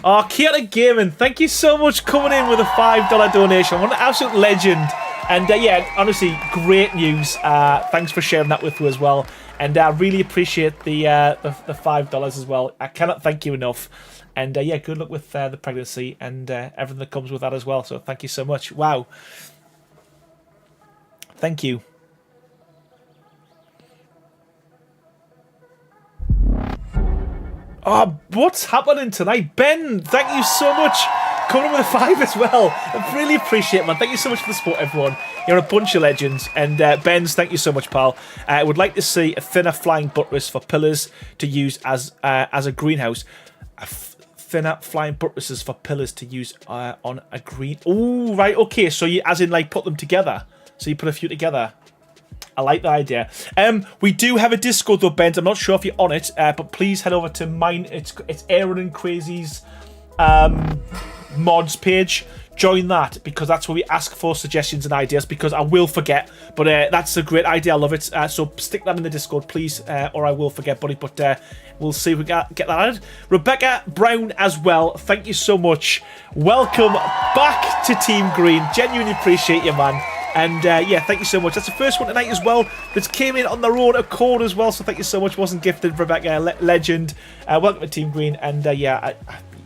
Kiana Gaming, thank you so much for coming in with a $5 donation. What an absolute legend. And yeah, honestly, great news. Thanks for sharing that with me as well. And I really appreciate the $5 as well. I cannot thank you enough. And yeah, good luck with the pregnancy and everything that comes with that as well. So thank you so much. Wow. Thank you. Oh, what's happening tonight? Ben, thank you so much. Coming in with a 5 as well. I really appreciate it, man. Thank you so much for the support, everyone. You're a bunch of legends. And Ben's, thank you so much, pal. I would like to see a thinner flying buttress for pillars to use as a greenhouse. Thinner flying buttresses for pillars to use on a green. Oh, right, okay. So you, as in, like, put them together. So you put a few together. I like the idea. We do have a Discord though, Ben. I'm not sure if you're on it, but please head over to mine. It's Aaron and Crazy's mods page. Join that, because that's where we ask for suggestions and ideas, because I will forget. But that's a great idea. I love it. So stick that in the Discord, please, or I will forget, buddy. But we'll see if we get that added. Rebecca Brown as well. Thank you so much. Welcome back to Team Green. Genuinely appreciate you, man. And yeah, thank you so much. That's the first one tonight as well that's came in on their own accord as well. So thank you so much. Wasn't gifted, Rebecca, legend. Welcome to Team Green. And yeah,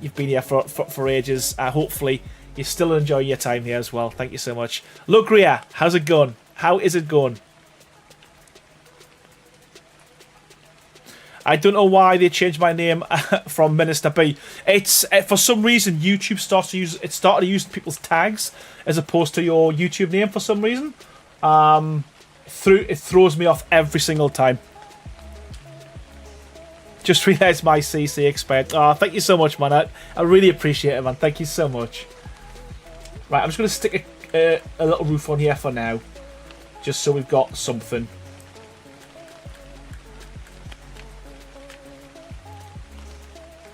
you've been here for ages. Hopefully you still enjoy your time here as well. Thank you so much. Look, Ria, how's it going? How is it going? I don't know why they changed my name from Minister B. It's for some reason YouTube started to use people's tags as opposed to your YouTube name for some reason. It throws me off every single time. Just realised my CC expired. Oh, thank you so much, man. I really appreciate it, man. Thank you so much. Right, I'm just going to stick a little roof on here for now, just so we've got something.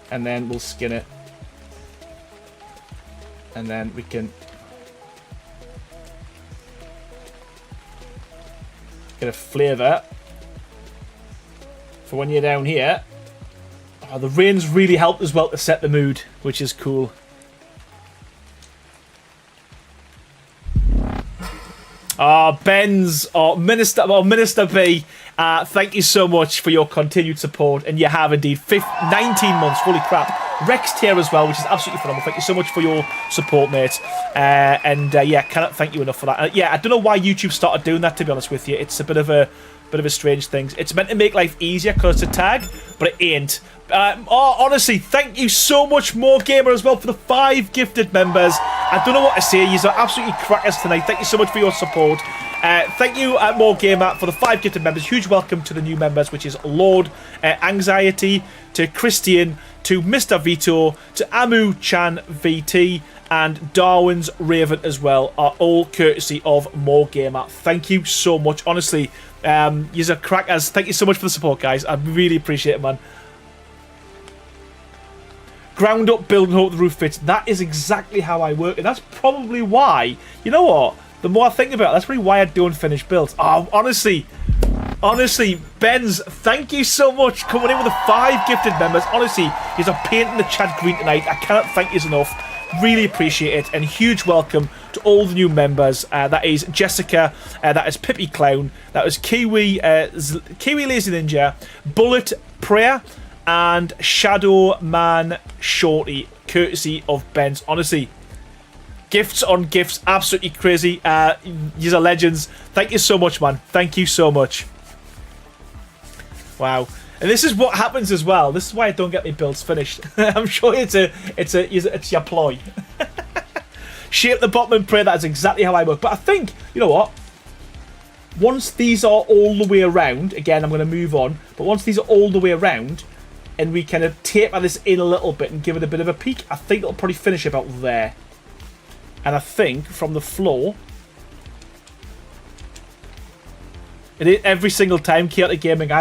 And then we'll skin it. And then we can get a flavour for when you're down here. Oh, the rain's really helped as well to set the mood, which is cool. Oh, Benz, Minister B, thank you so much for your continued support, and you have indeed 19 months, holy crap. Rex here as well, which is absolutely phenomenal. Thank you so much for your support, mate. Yeah, cannot thank you enough for that. Yeah, I don't know why YouTube started doing that, to be honest with you. It's a bit of a strange thing. It's meant to make life easier because it's a tag, but it ain't. Honestly, thank you so much, More Gamer, as well, for the 5 gifted members. I don't know what to say. You are absolutely crackers tonight. Thank you so much for your support. Thank you, More Gamer, for the 5 gifted members. Huge welcome to the new members, which is Lord Anxiety, to Christian, to Mr. Vito, to Amu Chan VT, and Darwin's Raven as well, are all courtesy of More Gamer. Thank you so much. Honestly, you're crackers. Thank you so much for the support, guys. I really appreciate it, man. Ground up, build, and hope the roof fits. That is exactly how I work, and that's probably why, you know what, the more I think about it, that's probably why I don't finish builds. Oh, honestly, Benz, thank you so much coming in with the 5 gifted members. Honestly, you're painting the chat green tonight. I cannot thank you enough. Really appreciate it, and huge welcome to all the new members. That is Jessica, that is Pippi Clown, that is Kiwi Lazy Ninja, Bullet Prayer, and Shadow Man Shorty, courtesy of Benz. Honestly, gifts on gifts, absolutely crazy. You're legends. Thank you so much, man. Thank you so much. Wow. And this is what happens as well. This is why I don't get my builds finished. I'm sure it's your ploy. Shape the bottom and pray. That is exactly how I work. But I think, you know what? Once these are all the way around, again, I'm going to move on. But once these are all the way around, and we kind of taper this in a little bit and give it a bit of a peak, I think it'll probably finish about there. And I think from the floor, it is every single time Chaotic Gaming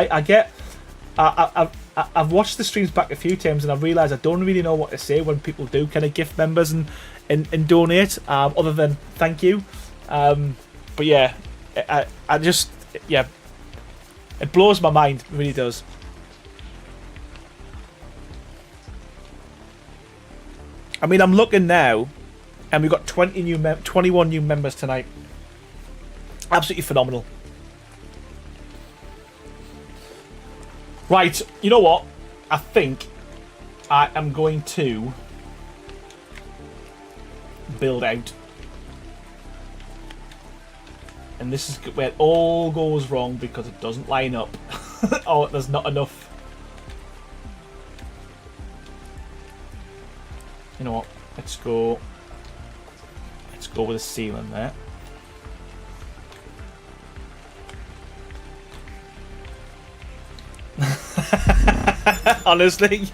I've watched the streams back a few times, and I've realised I don't really know what to say when people do kind of gift members and donate, other than thank you. But yeah, I just, yeah, it blows my mind, it really does. I mean, I'm looking now, and we've got 21 new members tonight. Absolutely phenomenal. Right, you know what? I think I am going to build out. And this is where it all goes wrong because it doesn't line up. Oh, there's not enough. You know what? Let's go with a ceiling there. Honestly.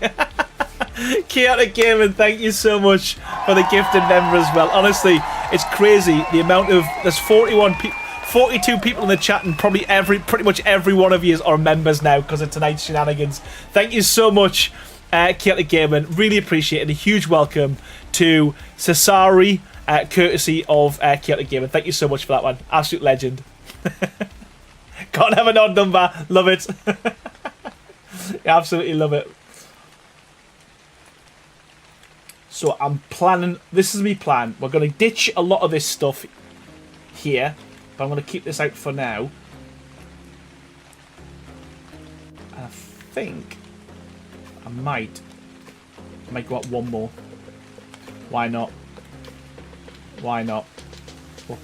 Chaotic Gaming, thank you so much for the gifted member as well. Honestly, it's crazy the amount of, there's 42 people in the chat, and probably pretty much every one of you are members now because of tonight's shenanigans. Thank you so much, Chaotic Gaming. Really appreciate it. And a huge welcome to Cesari, courtesy of Chaotic Gaming. Thank you so much for that one. Absolute legend. Can't have an odd number. Love it. Absolutely love it. So I'm planning, this is me plan. We're going to ditch a lot of this stuff here, but I'm going to keep this out for now. And I think I might go up one more. Why not? Why not?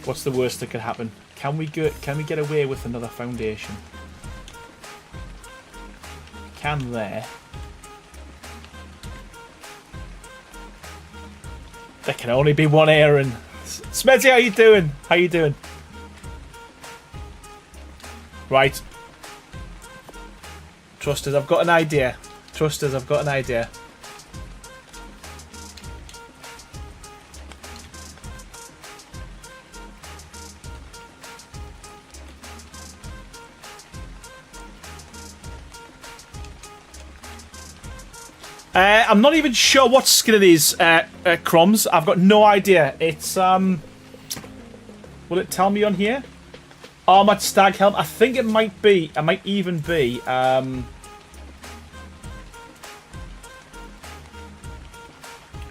What's the worst that could happen? Can we get away with another foundation? can there. There can only be one Aaron. Smedzy, how you doing? How you doing? Right. Trust us, I've got an idea. Trust us, I've got an idea. I'm not even sure what skin it is, Crumbs. I've got no idea. It's, will it tell me on here? Armored Stag Helm. I think it might be. It might even be.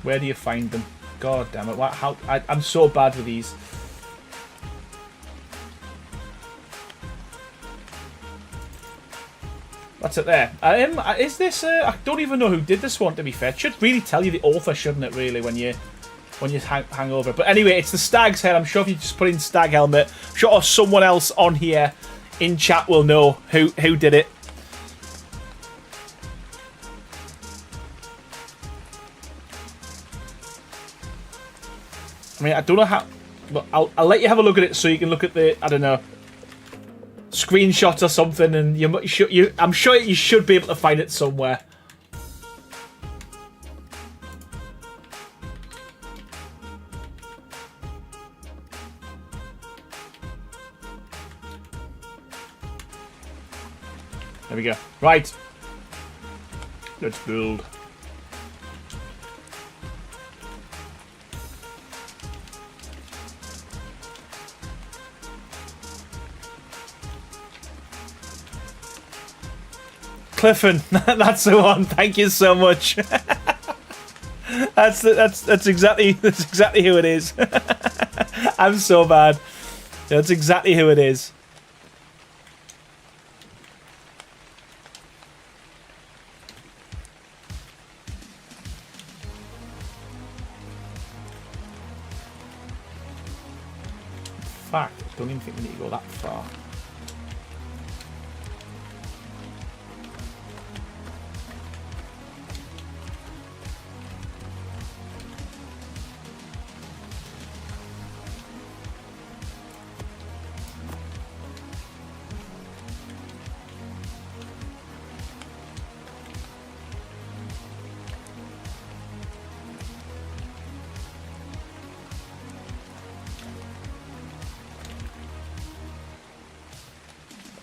Where do you find them? God damn it. I'm so bad with these. That's it there. Is this... I don't even know who did this one, to be fair. It should really tell you the author, shouldn't it, really, when you hang over. But anyway, it's the Stag's Head. I'm sure if you just put in Stag Helmet, I'm sure someone else on here in chat will know who did it. I mean, I don't know how... But I'll let you have a look at it so you can look at the... I don't know... screenshots or something, and I'm sure you should be able to find it somewhere. There we go. Right. Let's build. Cliffen, that's the one. Thank you so much. that's exactly who it is. I'm so bad. That's exactly who it is. Fuck, I don't even think we need to go that far.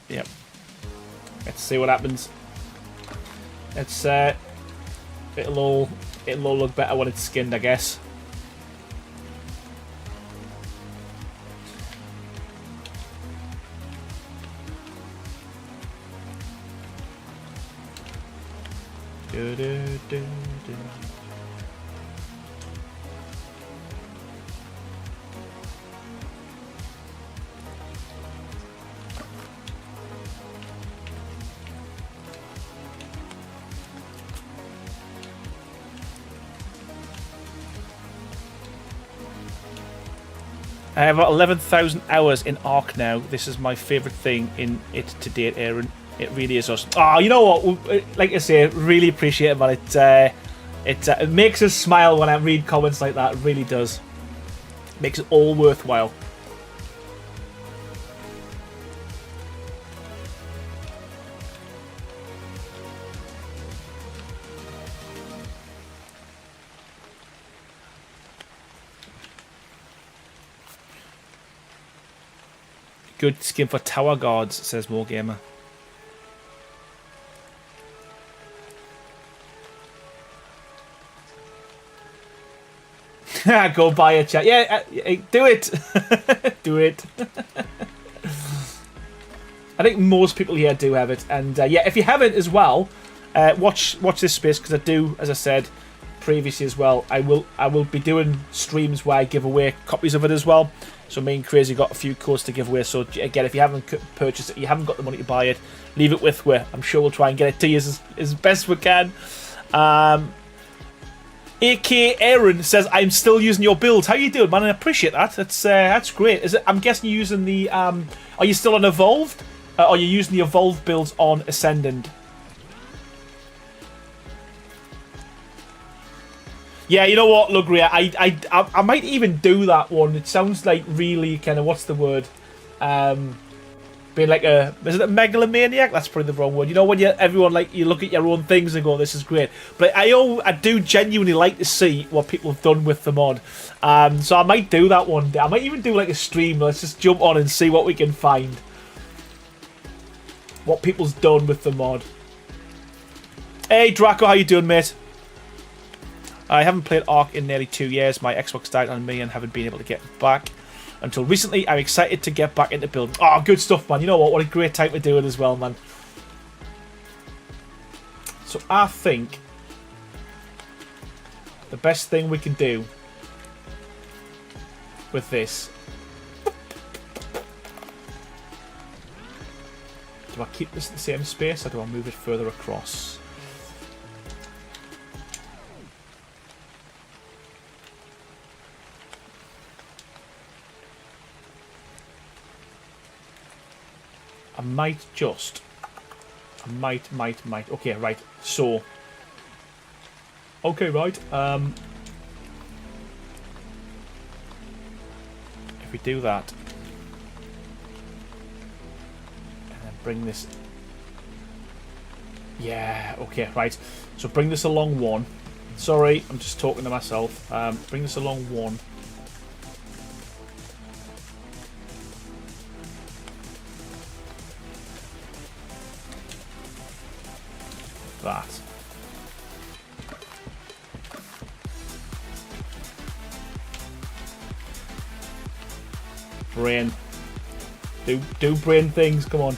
Yep. Let's see what happens. It's it'll all look better when it's skinned, I guess. Do, do, do, do. I have about 11,000 hours in Ark now. This is my favourite thing in it to date, Aaron. It really is awesome. Oh, you know what? Like I say, really appreciate it, man. It makes us smile when I read comments like that. It really does. Makes it all worthwhile. Good skin for tower guards, says More Gamer. Go buy a chat. Yeah, do it. Do it. I think most people here do have it, and yeah, if you haven't as well, watch this space, because I do, as I said previously as well, I will be doing streams where I give away copies of it as well. So me and Crazy got a few codes to give away. So again, if you haven't purchased it, you haven't got the money to buy it, leave it with me. I'm sure we'll try and get it to you as best we can. AK Aaron says, I'm still using your build. How you doing, man? I appreciate that. That's great. Is it? I'm guessing you're using the... are you still on Evolved? Or are you using the Evolved builds on Ascendant? Yeah, you know what, Lugria? I might even do that one. It sounds like really kind of, what's the word? Being like is it a megalomaniac? That's probably the wrong word. You know when everyone like you look at your own things and go, "This is great." But I do genuinely like to see what people have done with the mod. So I might do that one day. I might even do like a stream. Let's just jump on and see what we can find. What people's done with the mod. Hey Draco, how you doing, mate? I haven't played Ark in nearly 2 years. My Xbox died on me and haven't been able to get it back. Until recently, I'm excited to get back into building. Oh, good stuff, man. You know what? What a great time to do it as well, man. So I think the best thing we can do with this... Do I keep this in the same space or do I move it further across? I might. Okay, right. So. Okay, right. If we do that. And then bring this. Yeah, okay, right. So bring this along one. Sorry, I'm just talking to myself. Bring this along one. That. Brain. Do brain things, come on.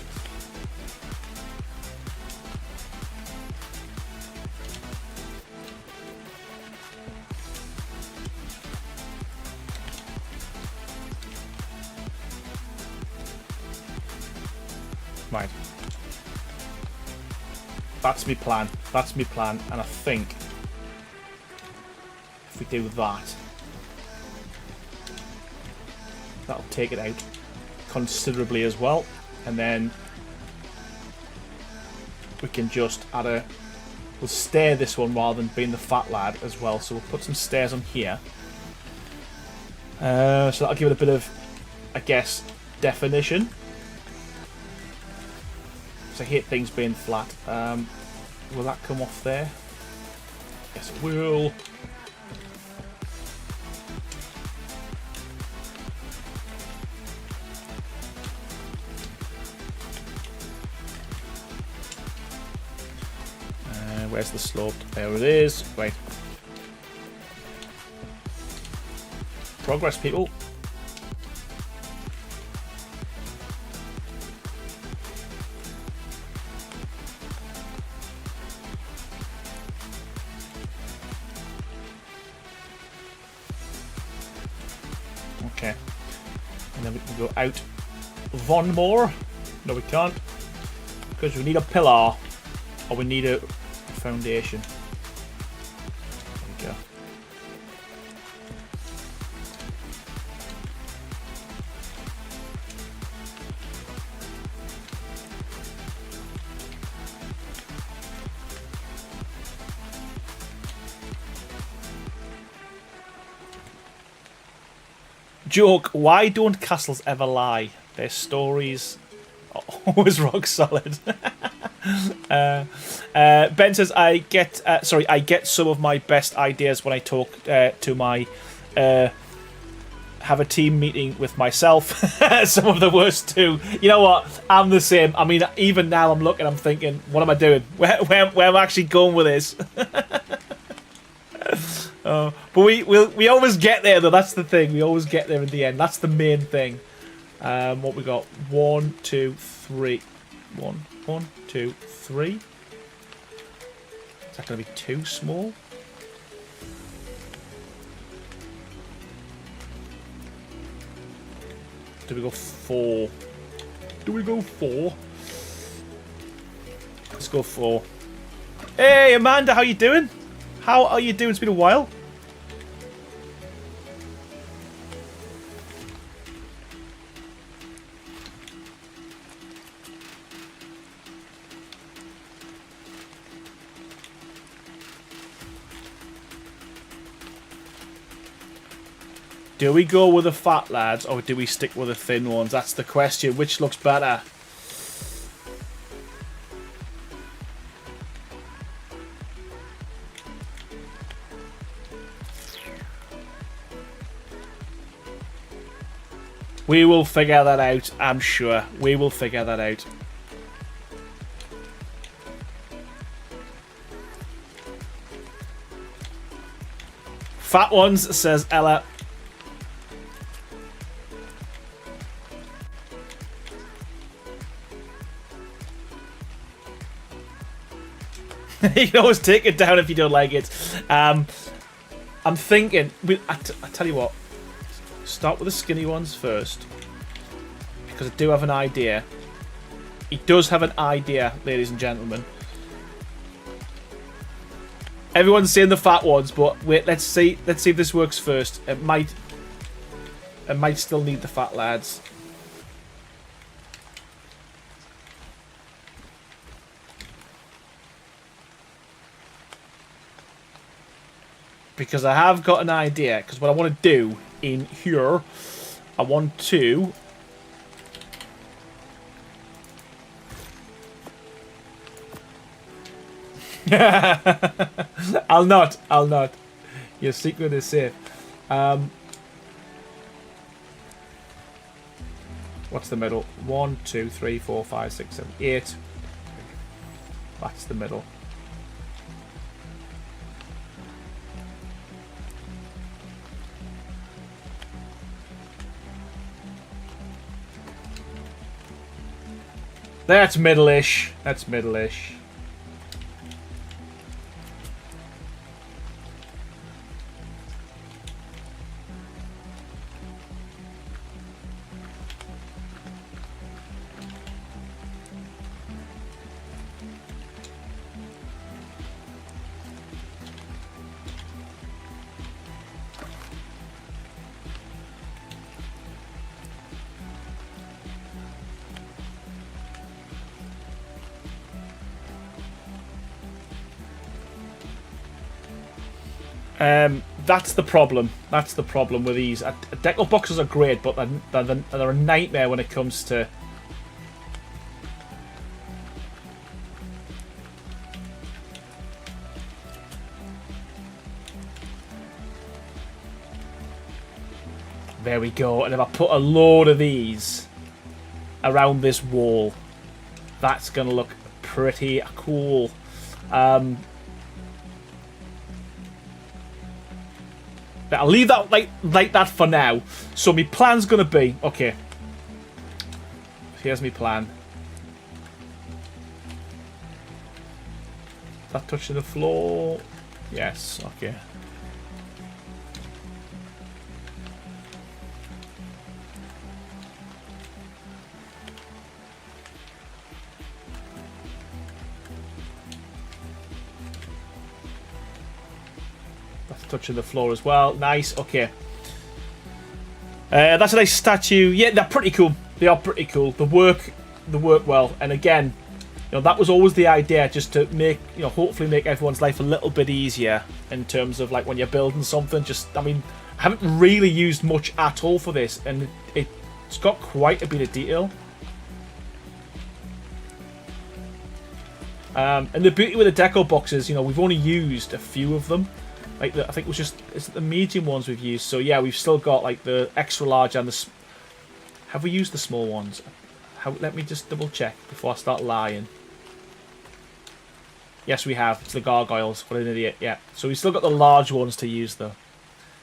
Right. That's my plan. That's my plan. And I think if we do that, that'll take it out considerably as well. And then we can just add a... We'll stair this one rather than being the fat lad as well. So we'll put some stairs on here. So that'll give it a bit of, I guess, definition. I hate things being flat. Will that come off there? Yes, it will. Where's the slope? There it is. Right. Progress, people. Okay. And then we can go out one more. No, we can't. Because we need a pillar. Or we need a foundation. There we go. Joke, why don't castles ever lie? Their stories are always rock solid. Ben says, I get some of my best ideas when I talk to my have a team meeting with myself. Some of the worst too. You know what? I'm the same. I mean, even now I'm looking, I'm thinking, what am I doing? Where am I actually going with this? But we always get there though. That's the thing. We always get there in the end. That's the main thing. What we got? 1, 2, 3. 1, 2, 3. Is that going to be too small? Do we go 4? Do we go 4? Let's go 4. Hey Amanda, how you doing? How are you doing? It's been a while. Do we go with the fat lads or do we stick with the thin ones? That's the question. Which looks better? We will figure that out, I'm sure. We will figure that out. Fat ones, says Ella. You can always take it down if you don't like it. I'm thinking... I tell you what. Start with the skinny ones first. Because I do have an idea. He does have an idea, ladies and gentlemen. Everyone's saying the fat ones, but wait, let's see if this works first. It might still need the fat lads. Because I have got an idea. Because what I want to do in here, I want to... I'll not. Your secret is safe. What's the middle? 1, 2, 3, 4, 5, 6, 7, 8. That's the middle. That's middle-ish. That's middle-ish. That's the problem. That's the problem with these. Deco boxes are great, but they're a nightmare when it comes to... There we go. And if I put a load of these around this wall, that's going to look pretty cool. I'll leave that like that for now. So my plan's going to be... Okay. Here's my plan. Is that touching the floor? Yes. Okay. Touching the floor as well. Nice. Okay. That's a nice statue. Yeah, they're pretty cool. They are pretty cool. They work well. And again, that was always the idea, just to make, hopefully make everyone's life a little bit easier in terms of like when you're building something. I mean, I haven't really used much at all for this, and it's got quite a bit of detail. And the beauty with the deco boxes, we've only used a few of them. Like I think it was just the medium ones we've used. So yeah, we've still got like the extra large and the. Have we used the small ones? Let me just double check before I start lying. Yes, we have. It's the gargoyles. What an idiot. Yeah. So we've still got the large ones to use though.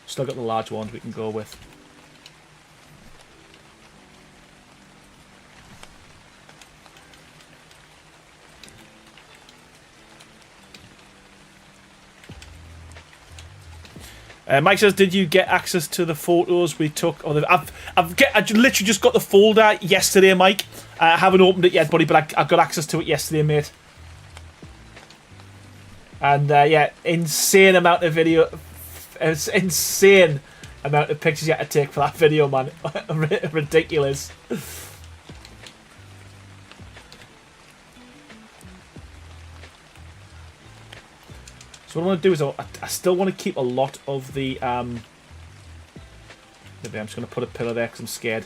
Still got the large ones we can go with. Mike says, "Did you get access to the photos we took?" I literally just got the folder yesterday, Mike. I haven't opened it yet, buddy, but I got access to it yesterday, mate. And yeah, insane amount of video, insane amount of pictures you had to take for that video, man. Ridiculous. So what I want to do is I still want to keep a lot of the Maybe I'm just going to put a pillar there because I'm scared.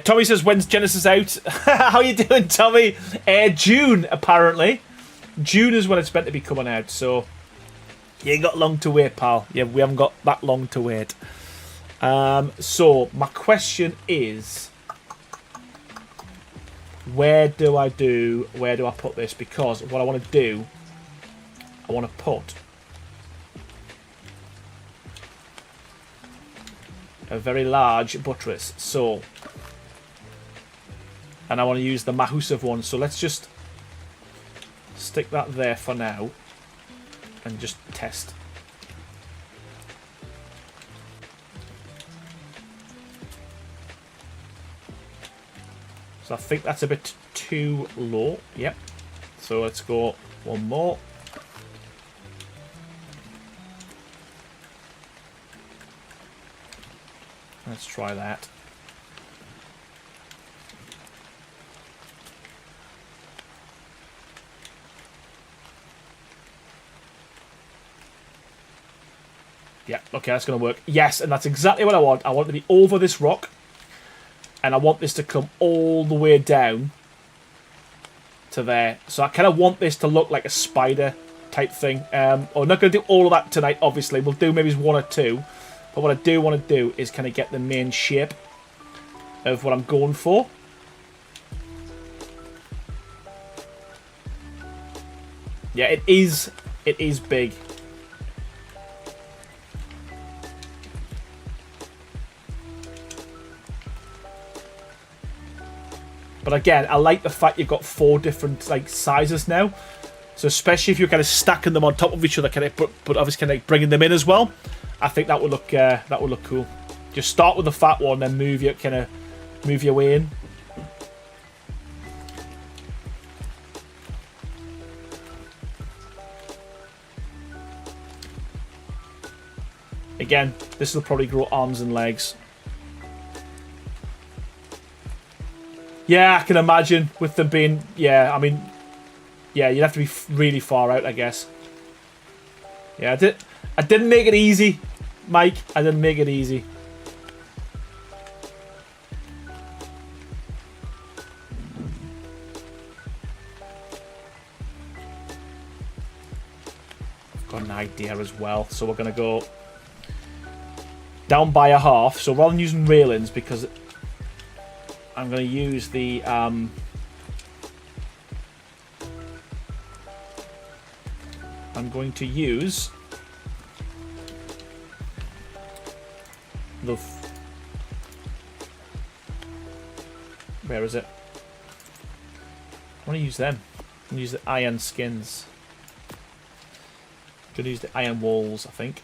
Tommy says, when's Genesis out? How you doing, Tommy? June, apparently. June is when it's meant to be coming out, so you ain't got long to wait, pal. Yeah, we haven't got that long to wait. So, my question is, where do I put this? Because what I want to do, I want to put a very large buttress. So, and I want to use the Mahusiv one. So let's just stick that there for now and just test. So I think that's a bit too low. Yep. So let's go one more. Let's try that. Yeah, okay, that's going to work. Yes, and that's exactly what I want. I want it to be over this rock. And I want this to come all the way down to there. So I kind of want this to look like a spider type thing. I'm not going to do all of that tonight, obviously. We'll do maybe one or two. But what I do want to do is kind of get the main shape of what I'm going for. Yeah, it is big. But again, I like the fact you've got 4 different like sizes now. So especially if you're kind of stacking them on top of each other, kind of, but obviously kind of bringing them in as well. I think that would look cool. Just start with the fat one, then move your way in. Again, this will probably grow arms and legs. Yeah, I can imagine with them being... Yeah, I mean... Yeah, you'd have to be really far out, I guess. Yeah, I didn't make it easy, Mike. I didn't make it easy. I've got an idea as well. So we're going to go down by a half. So rather than using railings, because... I'm going to use the I'm going to use the where is it? I want to use them. I'm going to use the iron skins. I'm going to use the iron walls, I think.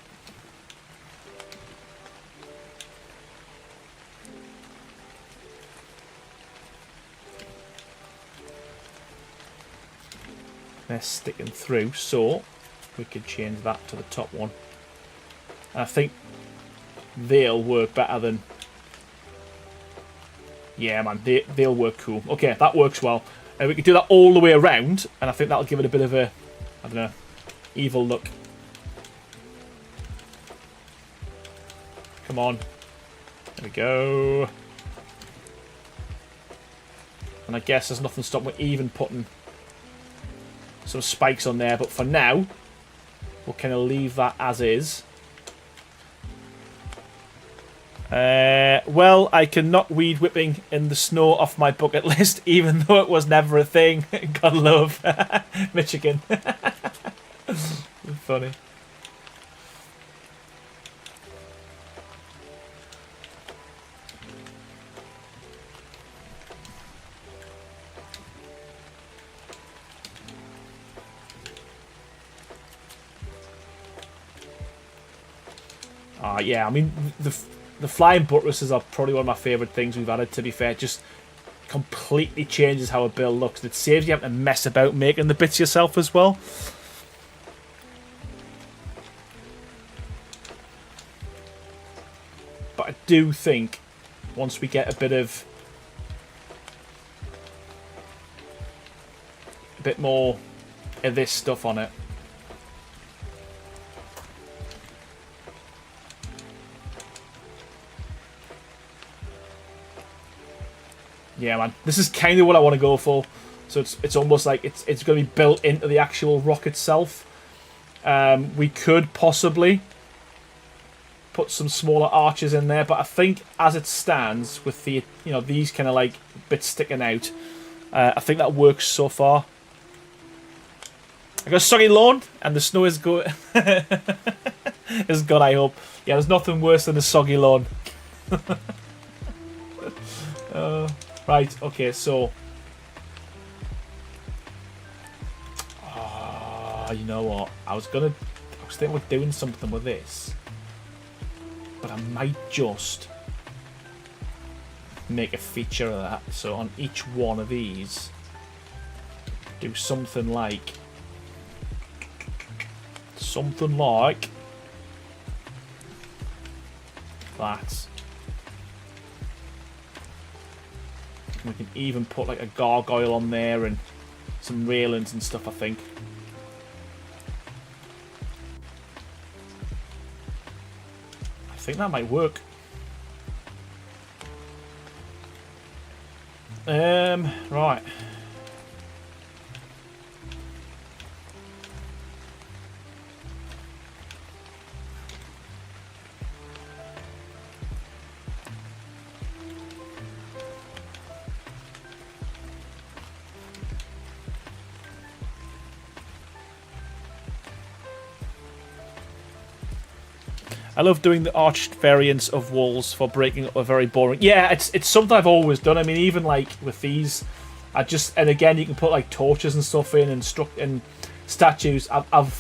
They're sticking through, so we could change that to the top one. And I think they'll work better than... Yeah, man, they'll work cool. Okay, that works well. We could do that all the way around, and I think that'll give it a bit of a, I don't know, evil look. Come on. There we go. And I guess there's nothing stopping me even putting some spikes on there, but for now we'll kind of leave that as is. Well, I can knock weed whipping in the snow off my bucket list, even though it was never a thing. God love Michigan. Funny. Yeah, I mean, the flying buttresses are probably one of my favourite things we've added, to be fair. It just completely changes how a build looks. It saves you having to mess about making the bits yourself as well. But I do think once we get a bit more of this stuff on it. Yeah, man. This is kind of what I want to go for. So it's almost like it's going to be built into the actual rock itself. We could possibly put some smaller arches in there, but I think as it stands with the these kind of like bits sticking out, I think that works so far. I got a soggy lawn and the snow is good. Is gone, I hope. Yeah, there's nothing worse than a soggy lawn. Right, okay, so you know what? I was thinking about doing something with this, but I might just make a feature of that. So on each one of these, do something like that. We can even put like a gargoyle on there and some railings and stuff, I think. I think that might work. Right. I love doing the arched variants of walls for breaking up a very boring... Yeah, it's something I've always done. I mean, even like with these, and again, you can put like torches and stuff in and statues. I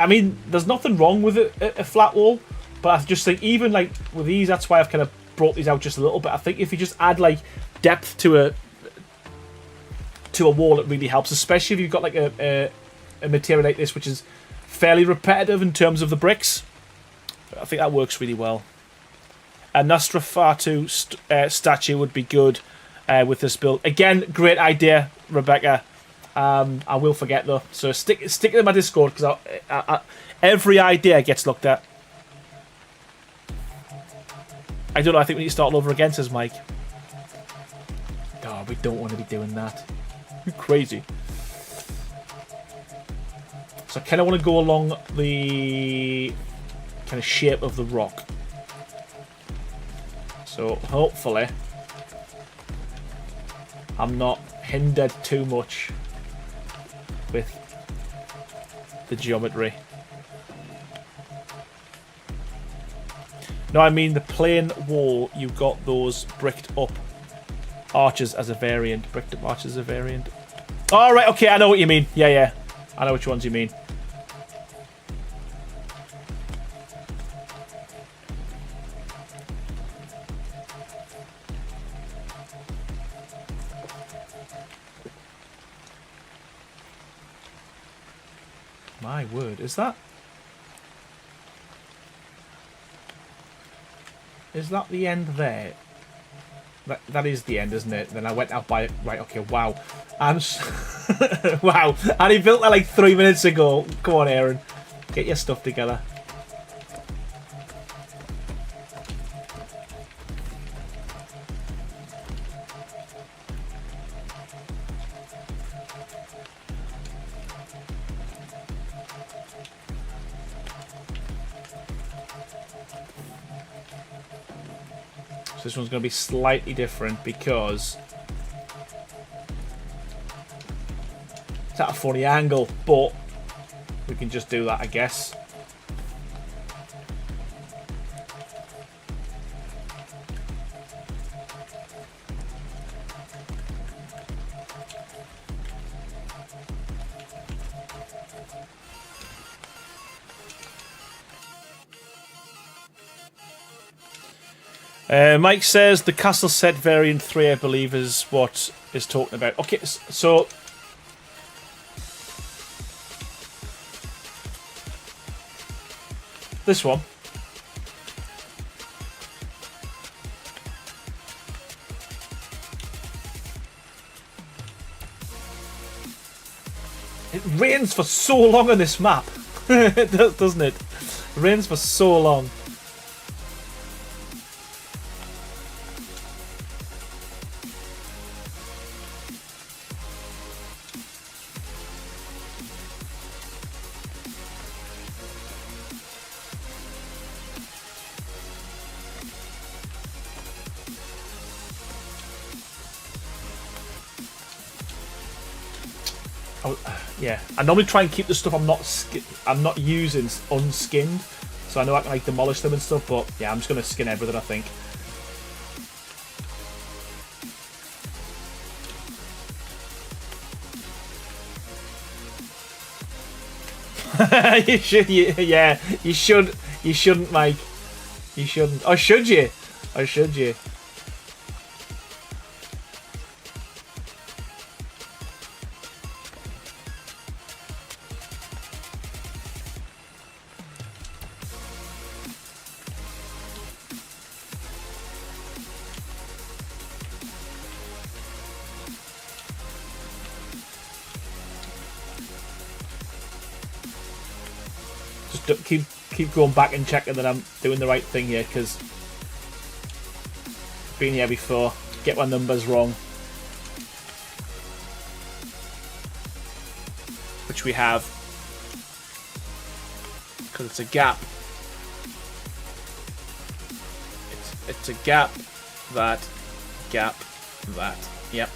mean, there's nothing wrong with a flat wall, but I just think even like with these, that's why I've kind of brought these out just a little bit. I think if you just add like depth to a wall, it really helps, especially if you've got like a material like this, which is fairly repetitive in terms of the bricks. I think that works really well. A Nosferatu statue would be good with this build. Again, great idea, Rebecca. I will forget though, so stick it in my Discord because every idea gets looked at. I don't know. I think we need to start all over again, says Mike. Oh, we don't want to be doing that. You're crazy. So I kind of want to go along the kind of shape of the rock. So hopefully I'm not hindered too much with the geometry. No, I mean the plain wall, you've got those bricked up arches as a variant. Bricked up arches as a variant. Oh, right, okay, I know what you mean. Yeah. I know which ones you mean. My word, is that the end there? That is the end, isn't it? Then I went out by it. Right, okay, wow. Wow. And he built that like 3 minutes ago. Come on, Aaron. Get your stuff together. So this one's going to be slightly different because it's at a funny angle, but we can just do that, I guess. Mike says the castle set variant 3, I believe, is what is talking about. Okay, so this one. rains for so long on this map. It does, doesn't it? Rains for so long. Yeah, I normally try and keep the stuff I'm not using unskinned, so I know I can like demolish them and stuff. But yeah, I'm just gonna skin everything, I think. You should, yeah, you should. You shouldn't, Mike. You shouldn't. Or should you? Or should you? Just keep going back and checking that I'm doing the right thing here, because I've been here before. Get my numbers wrong. Which we have. Because it's a gap. It's a gap, that, gap, that. Yep.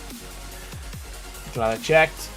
Glad I checked.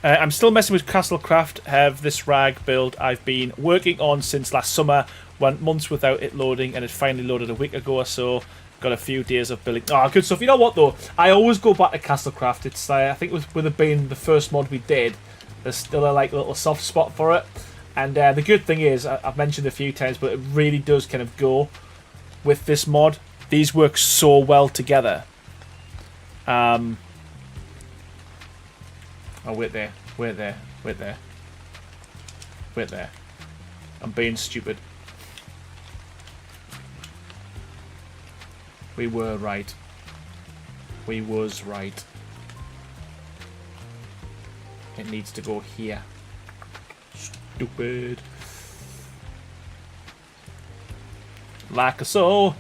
I'm still messing with Castlecraft. Have this rag build I've been working on since last summer. Went months without it loading, and it finally loaded a week ago or so. Got a few days of building. Oh, good stuff. You know what though? I always go back to Castlecraft. It's I think with it being the first mod we did, there's still a like little soft spot for it. And the good thing is, I've mentioned it a few times, but it really does kind of go with this mod. These work so well together. Oh, wait there. Wait there. Wait there. Wait there. I'm being stupid. We were right. We was right. It needs to go here. Stupid. Like so.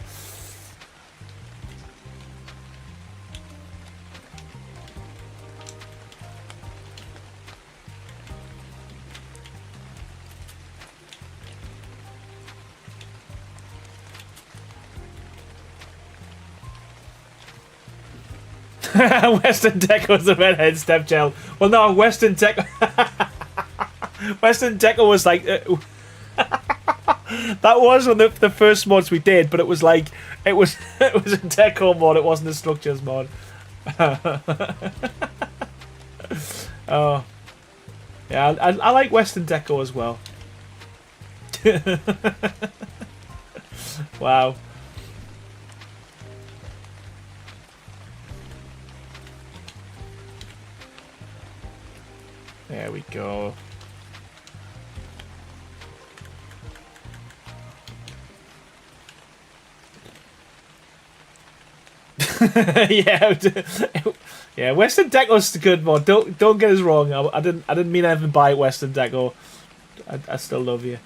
Western Deco was the redhead step gel. Well, no, Western Deco. Western Deco was like that was one of the first mods we did, but it was like it was a deco mod. It wasn't a structures mod. Oh, yeah, I like Western Deco as well. Wow. There we go. Yeah, yeah. Western Deco's a good mod. Don't get us wrong. I didn't mean anything by Western Deco. I still love you.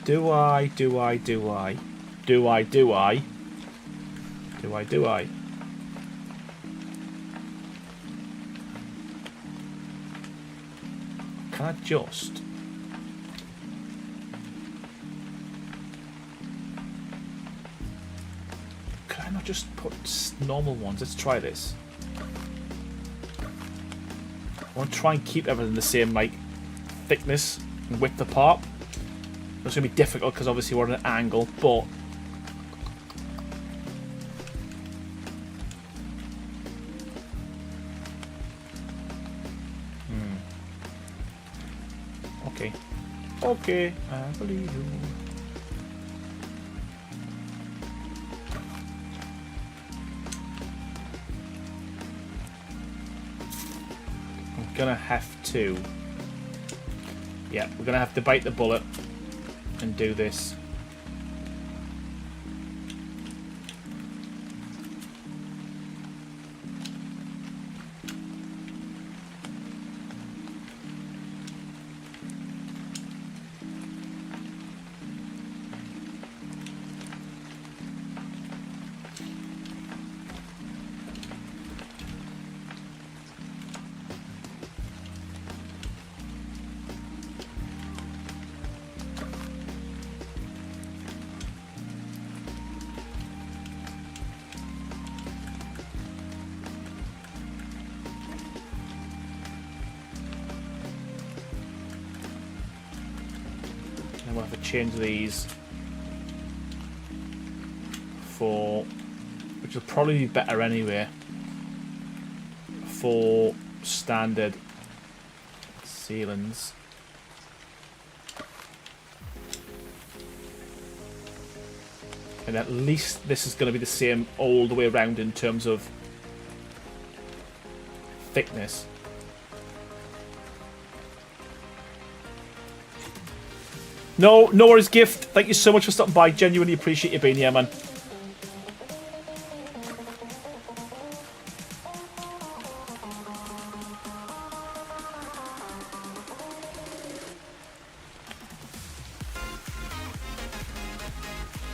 Do I? Do I? Do I? Do I? Do I? Do I? Do I? Can I just... Can I not just put normal ones? Let's try this. I want to try and keep everything the same, like, thickness and width apart. It's going to be difficult because obviously we're at an angle, but... Okay. Okay, I believe you. I'm gonna have to... Yeah, we're gonna have to bite the bullet and do this. And we'll have to change these for, which will probably be better anyway, for standard ceilings. And at least this is going to be the same all the way around in terms of thickness. No worries, Gift. Thank you so much for stopping by. Genuinely appreciate you being here, man.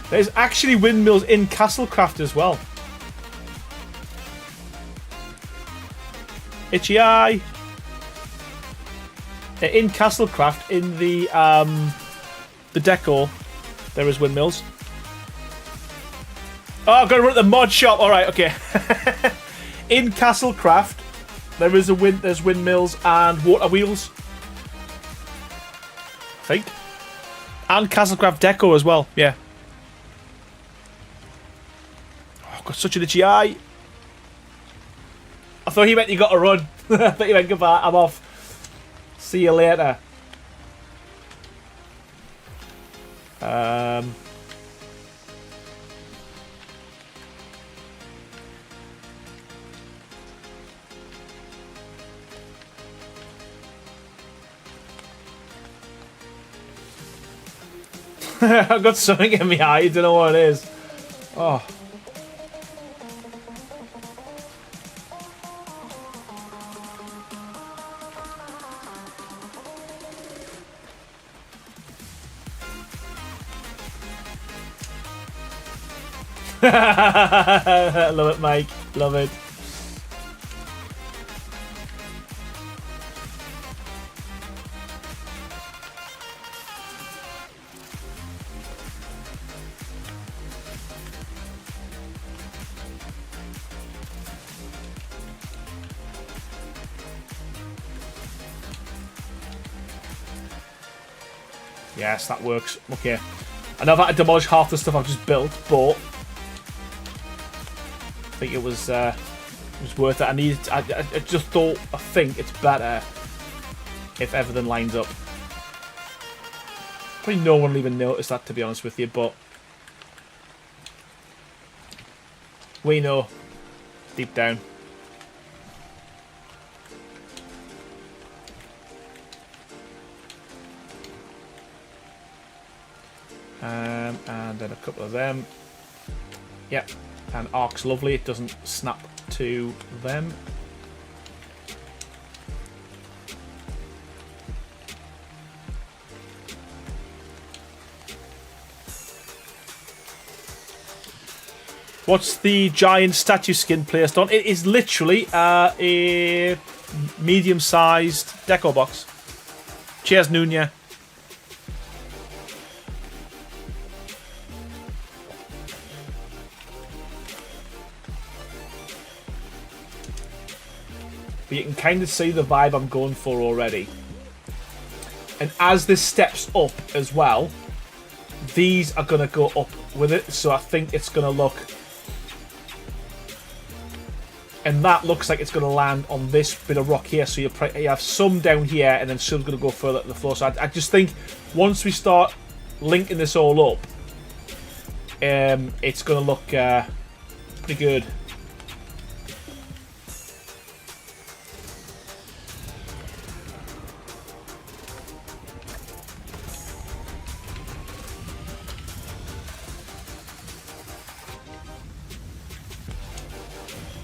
There's actually windmills in Castlecraft as well. Itchy eye. In Castlecraft, in the decor, there is windmills. Oh, I've got to run at the mod shop. All right, okay. In Castlecraft, there's windmills and water wheels, I think, and Castlecraft deco as well. Yeah. Oh, I've got such an itchy eye. I thought he meant you got to run. I thought you meant goodbye. I'm off. See you later. I've got something in my eye. I don't know what it is. Oh. Love it, Mike. Love it. Yes, that works. Okay. I know I've had to demolish half the stuff I've just built, but I think it was worth it. I think it's better if everything lines up. Probably no one will even notice that, to be honest with you, but we know deep down. And then a couple of them. Yep. And arc's lovely. It doesn't snap to them. What's the giant statue skin placed on? It is literally a medium-sized deco box. Cheers, Nunya. But you can kind of see the vibe I'm going for already. And as this steps up as well, these are going to go up with it. So I think it's going to look and that looks like it's going to land on this bit of rock here. So you have some down here, and then some's going to go further to the floor. So I just think once we start linking this all up, it's going to look pretty good.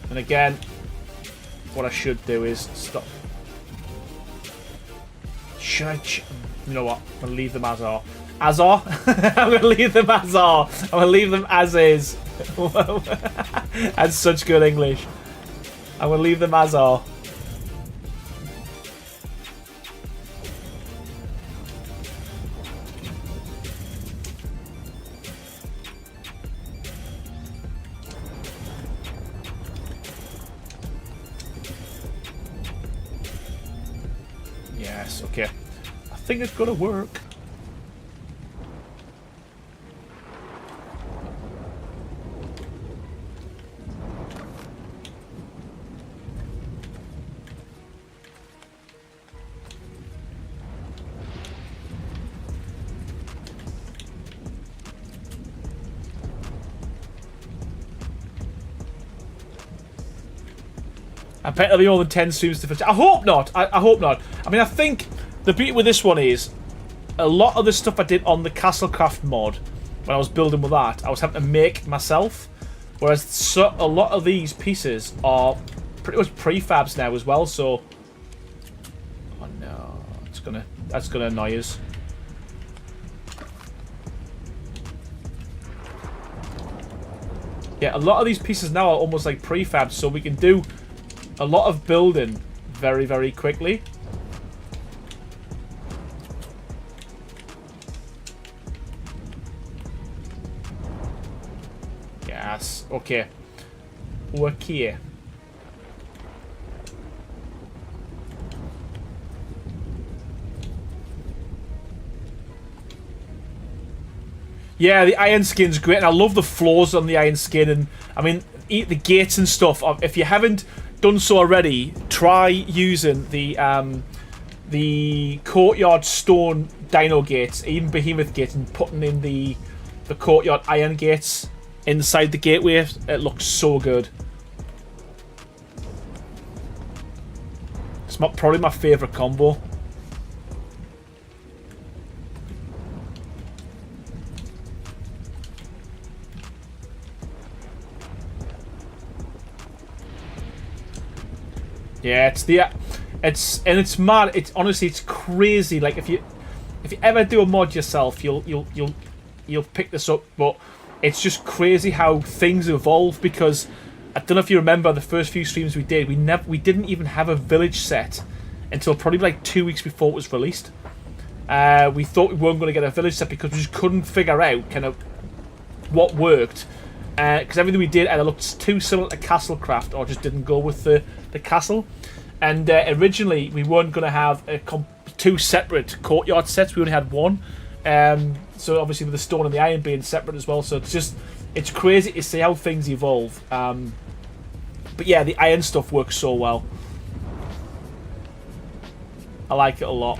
And again, what I should do is stop. Should I? You know what? I'm going to leave them as are. As are? I'm going to leave them as are. I'm going to leave them as is. That's such good English. I'm going to leave them as are. Yes, okay. I think it's gonna work. I bet there'll be more than 10 streams to finish. I hope not. I hope not. I mean, I think the beauty with this one is a lot of the stuff I did on the Castlecraft mod when I was building with that, I was having to make myself. Whereas a lot of these pieces are pretty much prefabs now as well. So, oh no, that's gonna annoy us. Yeah, a lot of these pieces now are almost like prefabs, so we can do a lot of building very, very quickly. Yes, okay. Okay. Yeah, the iron skin's great, and I love the floors on the iron skin, and I mean, eat the gates and stuff. If you haven't done so already, try using the courtyard stone dino gates, even behemoth gates, and putting in the courtyard iron gates inside the gateway. It looks so good. It's probably my favourite combo. Yeah, it's mad. It's honestly, it's crazy. Like if you ever do a mod yourself, you'll pick this up. But it's just crazy how things evolve, because I don't know if you remember the first few streams we did. We didn't even have a village set until probably like 2 weeks before it was released. We thought we weren't going to get a village set because we just couldn't figure out kind of what worked. Because everything we did either looked too similar to Castlecraft or just didn't go with the castle. And originally we weren't going to have two separate courtyard sets. We only had one. So obviously with the stone and the iron being separate as well. So it's crazy to see how things evolve. But yeah, the iron stuff works so well. I like it a lot.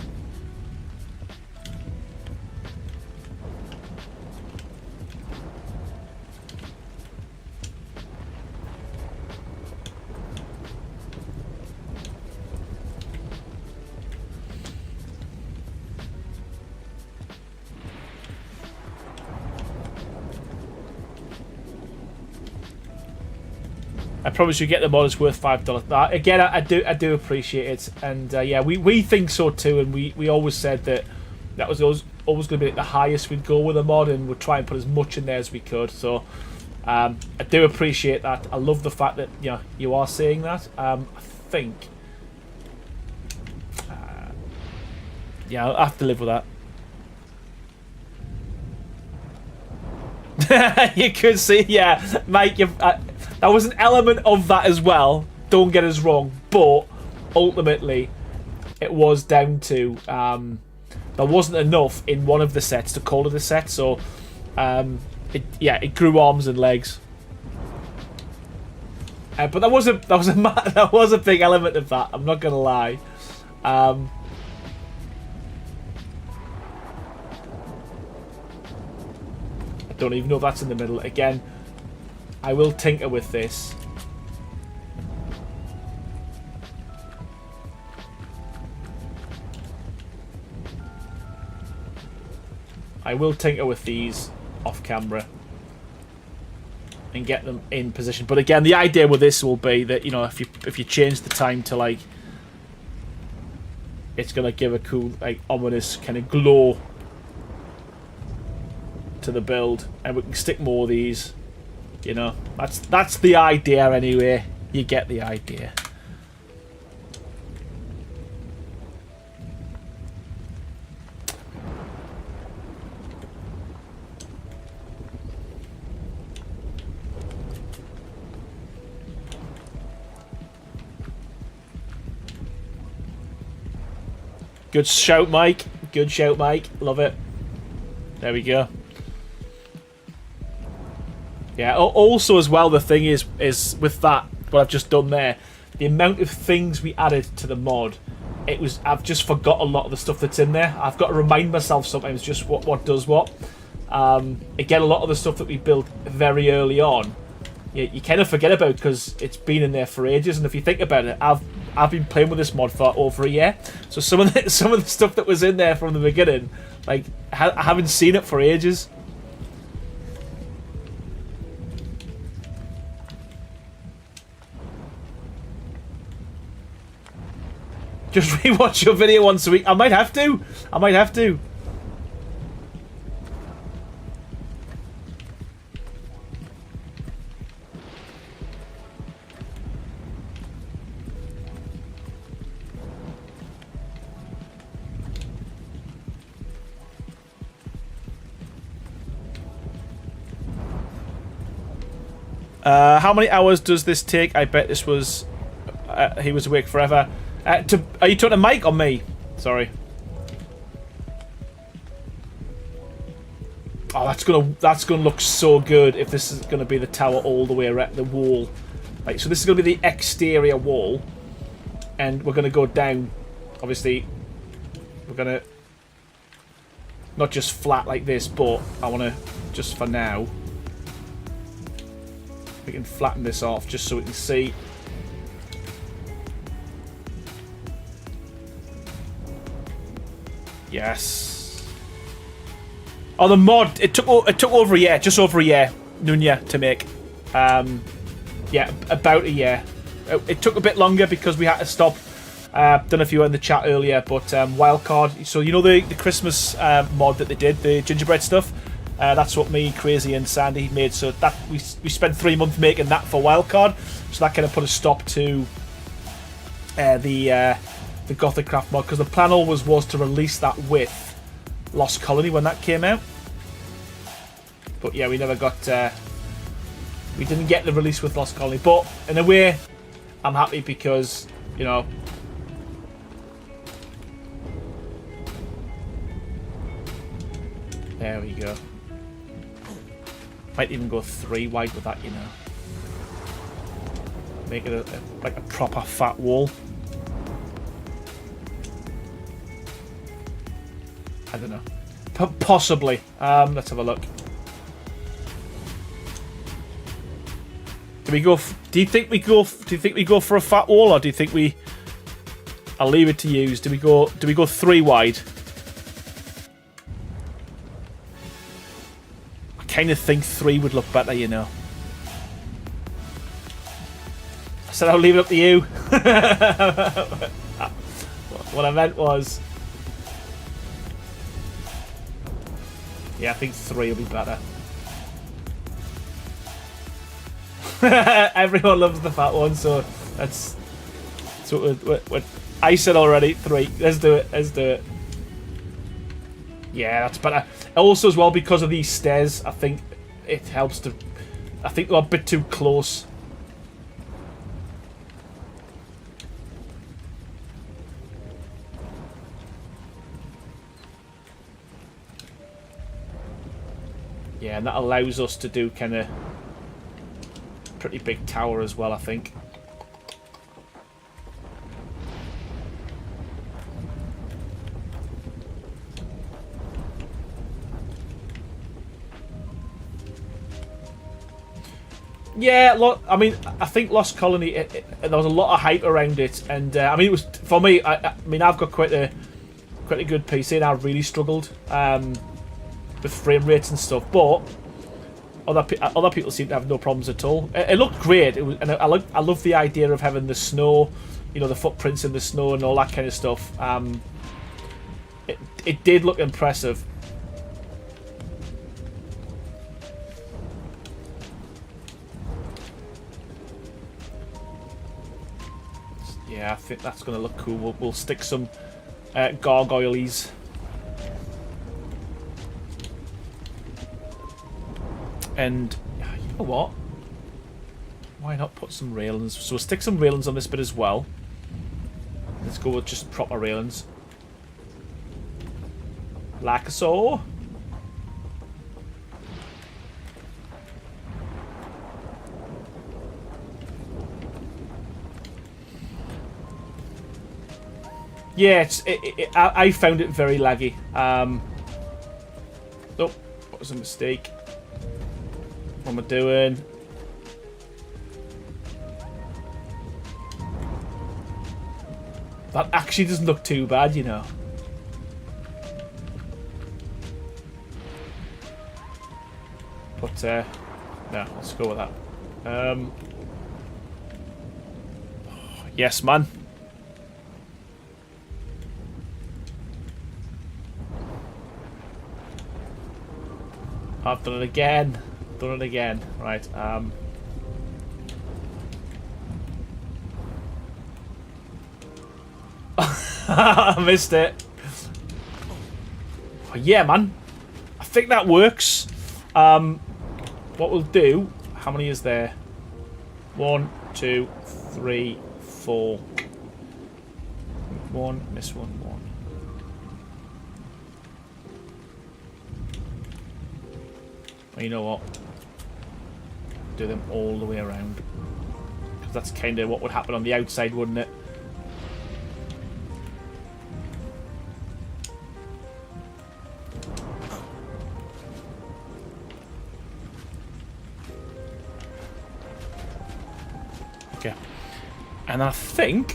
I promise you get the mod, it's worth $5. Again, I do appreciate it, and yeah, we think so too, and we always said that was always going to be the highest we'd go with a mod, and we'd try and put as much in there as we could. So I do appreciate that. I love the fact that you are saying that. I think yeah, I'll have to live with that. You could see, yeah, Mike, that was an element of that as well. Don't get us wrong, but ultimately, it was down to there wasn't enough in one of the sets to call it a set. So, it grew arms and legs. But that was a big element of that. I'm not gonna lie. I don't even know if that's in the middle. Again, I will tinker with this. I will tinker with these off camera and get them in position. But again, the idea with this will be that, you know, if you change the time to like, it's gonna give a cool, like, ominous kind of glow to the build, and we can stick more of these. You know, that's the idea anyway. You get the idea. Good shout, Mike. Good shout, Mike. Love it. There we go. Yeah, also as well, the thing is with that, what I've just done there, the amount of things we added to the mod, I've just forgot a lot of the stuff that's in there. I've got to remind myself sometimes just what does what. Again, a lot of the stuff that we built very early on, you kind of forget about because it's been in there for ages. And if you think about it, I've been playing with this mod for over a year, so some of the stuff that was in there from the beginning, like, I haven't seen it for ages. Just rewatch your video once a week. I might have to. I might have to. How many hours does this take? I bet this was... he was awake forever. Are you talking to Mike or me? Sorry. Oh, that's gonna look so good if this is gonna be the tower all the way around the wall. Like, so this is gonna be the exterior wall, and we're gonna go down. Obviously, we're gonna not just flat like this, but I wanna just for now. We can flatten this off just so we can see. Yes. Oh, the mod, it took over a year, just over a year, Nunya, to make. Yeah, about a year. It took a bit longer because we had to stop. Don't know if you were in the chat earlier, but Wildcard. So you know the Christmas mod that they did, the gingerbread stuff. That's what me, Crazy, and Sandy made. So that we spent 3 months making that for Wildcard. So that kind of put a stop to the Gothic Craft mod, because the plan always was to release that with Lost Colony when that came out. But yeah, we never got. We didn't get the release with Lost Colony. But in a way, I'm happy because, you know. There we go. Might even go 3 wide with that, you know. Make it like a proper fat wall. I don't know. Possibly. Let's have a look. Do you think we go for a fat wall, or do you think we? I'll leave it to you. Do we go 3 wide? I kind of think 3 would look better, you know. I said I'll leave it up to you. What I meant was, yeah, I think 3 will be better. Everyone loves the fat one, so that's what I said already. 3. Let's do it. Let's do it. Yeah, that's better. Also, as well, because of these stairs, I think it helps to. I think they're a bit too close. Yeah, and that allows us to do kind of pretty big tower as well, I think. Yeah, look, I mean, I think Lost Colony, there was a lot of hype around it, and I mean, it was, for me, I mean, I've got quite a good PC, and I really struggled with frame rates and stuff, but other people seem to have no problems at all. It looked great, and I love the idea of having the snow, you know, the footprints in the snow and all that kind of stuff. It did look impressive. Yeah, I think that's going to look cool. We'll stick some gargoyles. And you know what? Why not put some railings? So we'll stick some railings on this bit as well. Let's go with just proper railings. Like so. Yeah, I found it very laggy. Oh, what was a mistake? What am I doing? That actually doesn't look too bad, you know. But, no, let's go with that. Yes, man. I've done it again. Done it again. Right. I missed it. Oh, yeah, man. I think that works. What we'll do... How many is there? 1, 2, 3, 4. 1. Miss 1. 1. Well, you know what? Do them all the way around. Because that's kind of what would happen on the outside, wouldn't it? Okay. And I think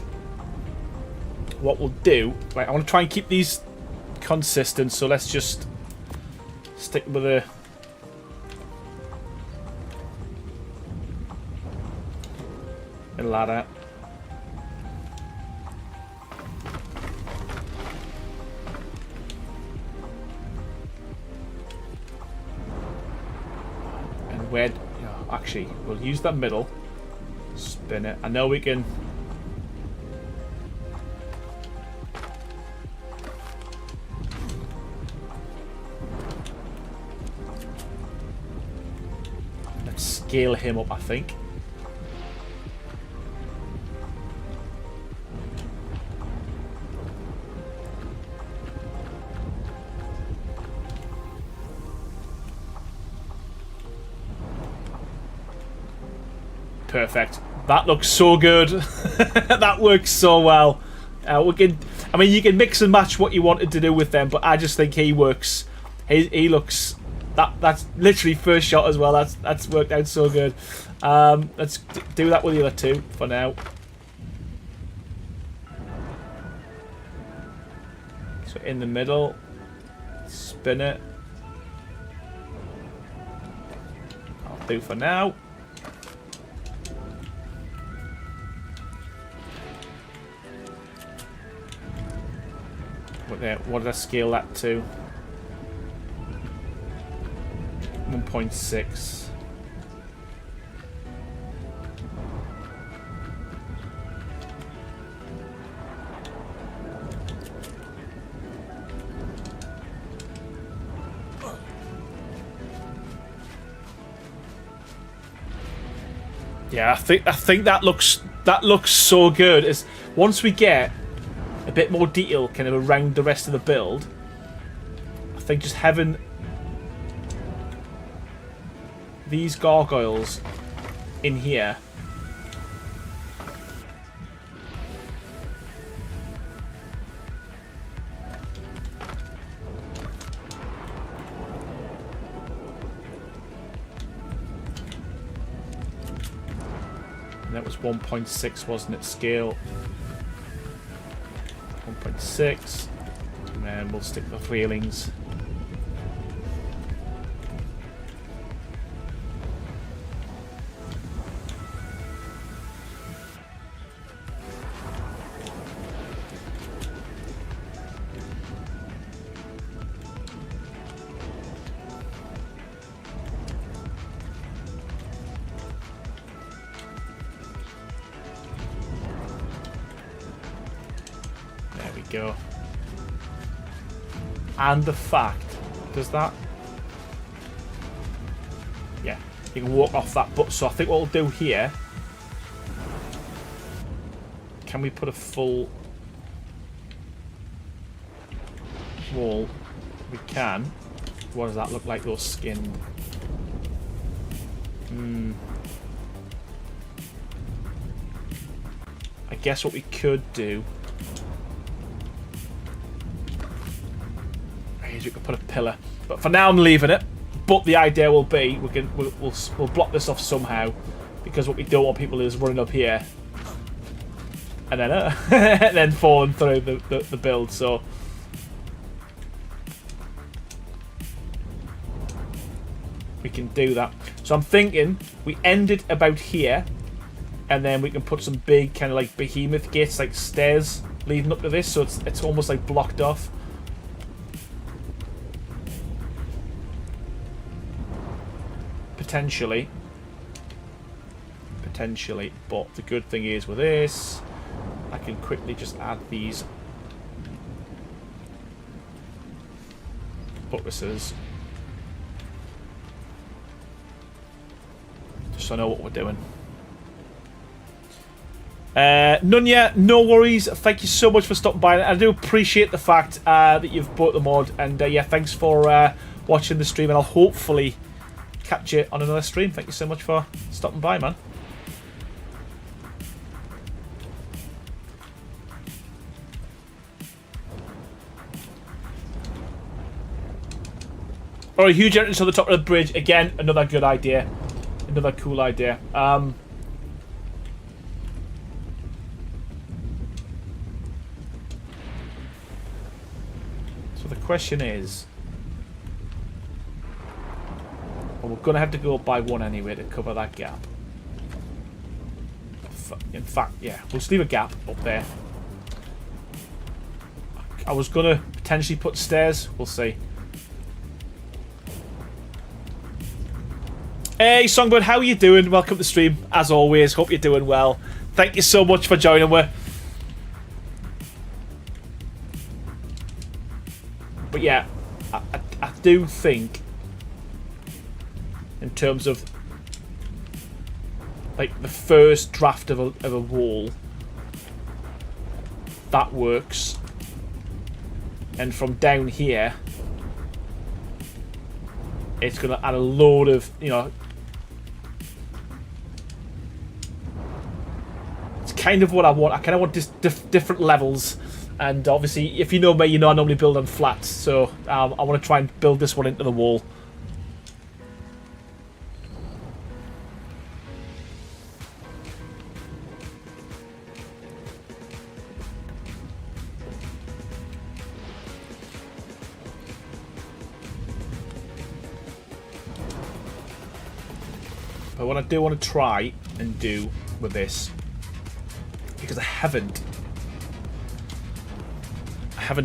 what we'll do... Right, I want to try and keep these consistent, so let's just stick with a... ladder. And where... Oh, actually, we'll use that middle. Spin it. I know we can... Let's scale him up, I think. Perfect. That looks so good. That works so well. We can, I mean, you can mix and match what you wanted to do with them, but I just think he works. He looks. That's literally first shot as well. That's worked out so good. Let's do that with the other two for now. So in the middle, spin it. I'll do for now. What did I scale that to? 1.6. Yeah, I think that looks so good. Is once we get a bit more detail kind of around the rest of the build, I think just having these gargoyles in here. And that was 1.6, wasn't it? Scale 1.6, and then we'll stick the railings. Go. And the fact, does that? Yeah, you can walk off that. But so I think what we'll do here, can we put a full wall? We can. What does that look like? Those skinned. I guess what we could do is we could put a pillar, but for now I'm leaving it. But the idea will be we'll block this off somehow, because what we don't want people is running up here and then and then falling through the build. So we can do that. So I'm thinking we end it about here, and then we can put some big kind of like behemoth gates, like stairs leading up to this, so it's almost like blocked off. Potentially, but the good thing is with this, I can quickly just add these buttresses, just so I know what we're doing. Nunya, no worries. Thank you so much for stopping by. I do appreciate the fact that you've bought the mod, and yeah, thanks for watching the stream, and I'll hopefully catch you on another stream. Thank you so much for stopping by, man. Alright, huge entrance on the top of the bridge. Again, another good idea. Another cool idea. So the question is, well, we're going to have to go by one anyway to cover that gap. In fact, yeah, we'll just leave a gap up there. I was going to potentially put stairs. We'll see. Hey, Songbird, how are you doing? Welcome to the stream, as always. Hope you're doing well. Thank you so much for joining me. But yeah, I do think, in terms of like the first draft of a wall, that works. And from down here, it's going to add a load of, you know, it's kind of what I want. I kind of want different levels. And obviously, if you know me, you know I normally build on flats. So I want to try and build this one into the wall. But what I do want to try and do with this, because I haven't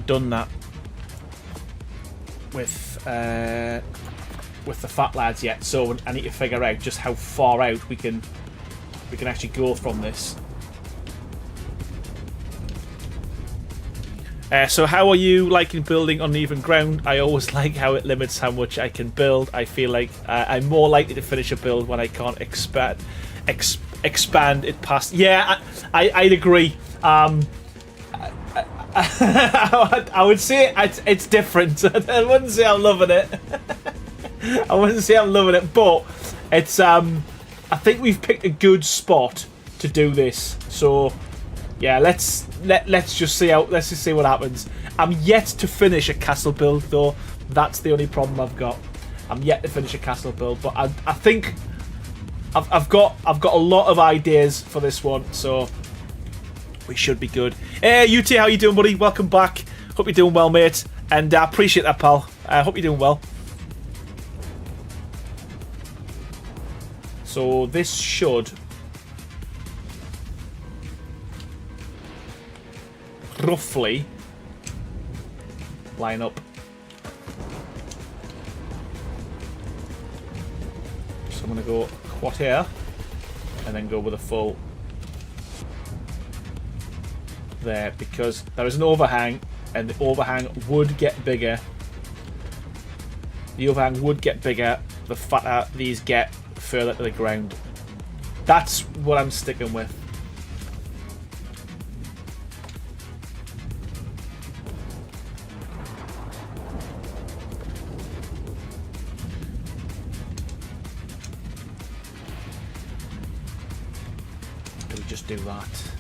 done that with the fat lads yet, so I need to figure out just how far out we can actually go from this. So how are you liking building on uneven ground? I always like how it limits how much I can build. I feel like I'm more likely to finish a build when I can't expand it past. Yeah, I'd agree. I would say it's different. I wouldn't say I'm loving it. I wouldn't say I'm loving it, but it's I think we've picked a good spot to do this. So yeah, let's just see what happens. I'm yet to finish a castle build though. That's the only problem I've got. I'm yet to finish a castle build, but I think I've got a lot of ideas for this one, so we should be good. Hey UT, how you doing, buddy? Welcome back. Hope you're doing well, mate. And I appreciate that, pal. I hope you're doing well. So this should roughly line up. So I'm going to go quad here and then go with a full there, because there is an overhang and the overhang would get bigger. The overhang would get bigger the fatter these get further to the ground. That's what I'm sticking with. Do we just do that?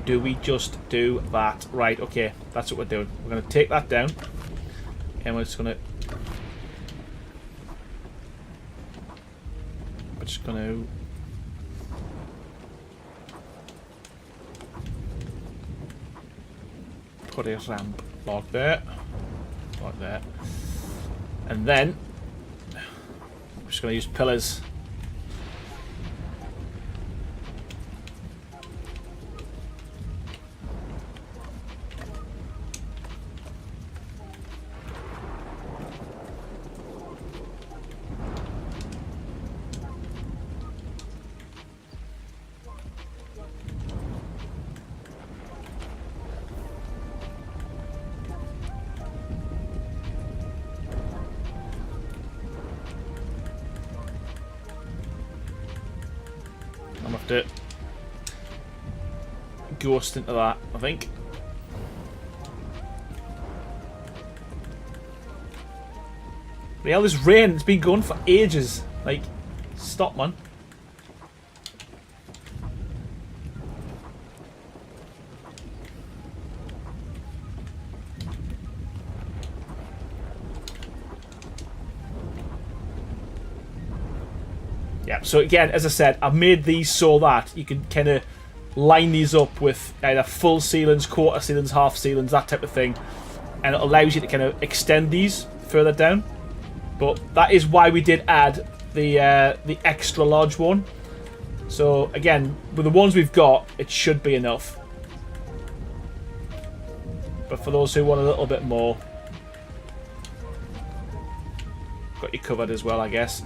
Do we just do that? Right, okay, that's what we're doing. We're going to take that down and we're just going to put a ramp like that, and then I'm just going to use pillars. To ghost into that, I think. The hell, this rain, it's been going for ages. Like, stop, man. Yeah, so again, as I said, I've made these so that you can kind of line these up with either full ceilings, quarter ceilings, half ceilings, that type of thing. And it allows you to kind of extend these further down. But that is why we did add the extra large one. So again, with the ones we've got, it should be enough. But for those who want a little bit more, got you covered as well, I guess.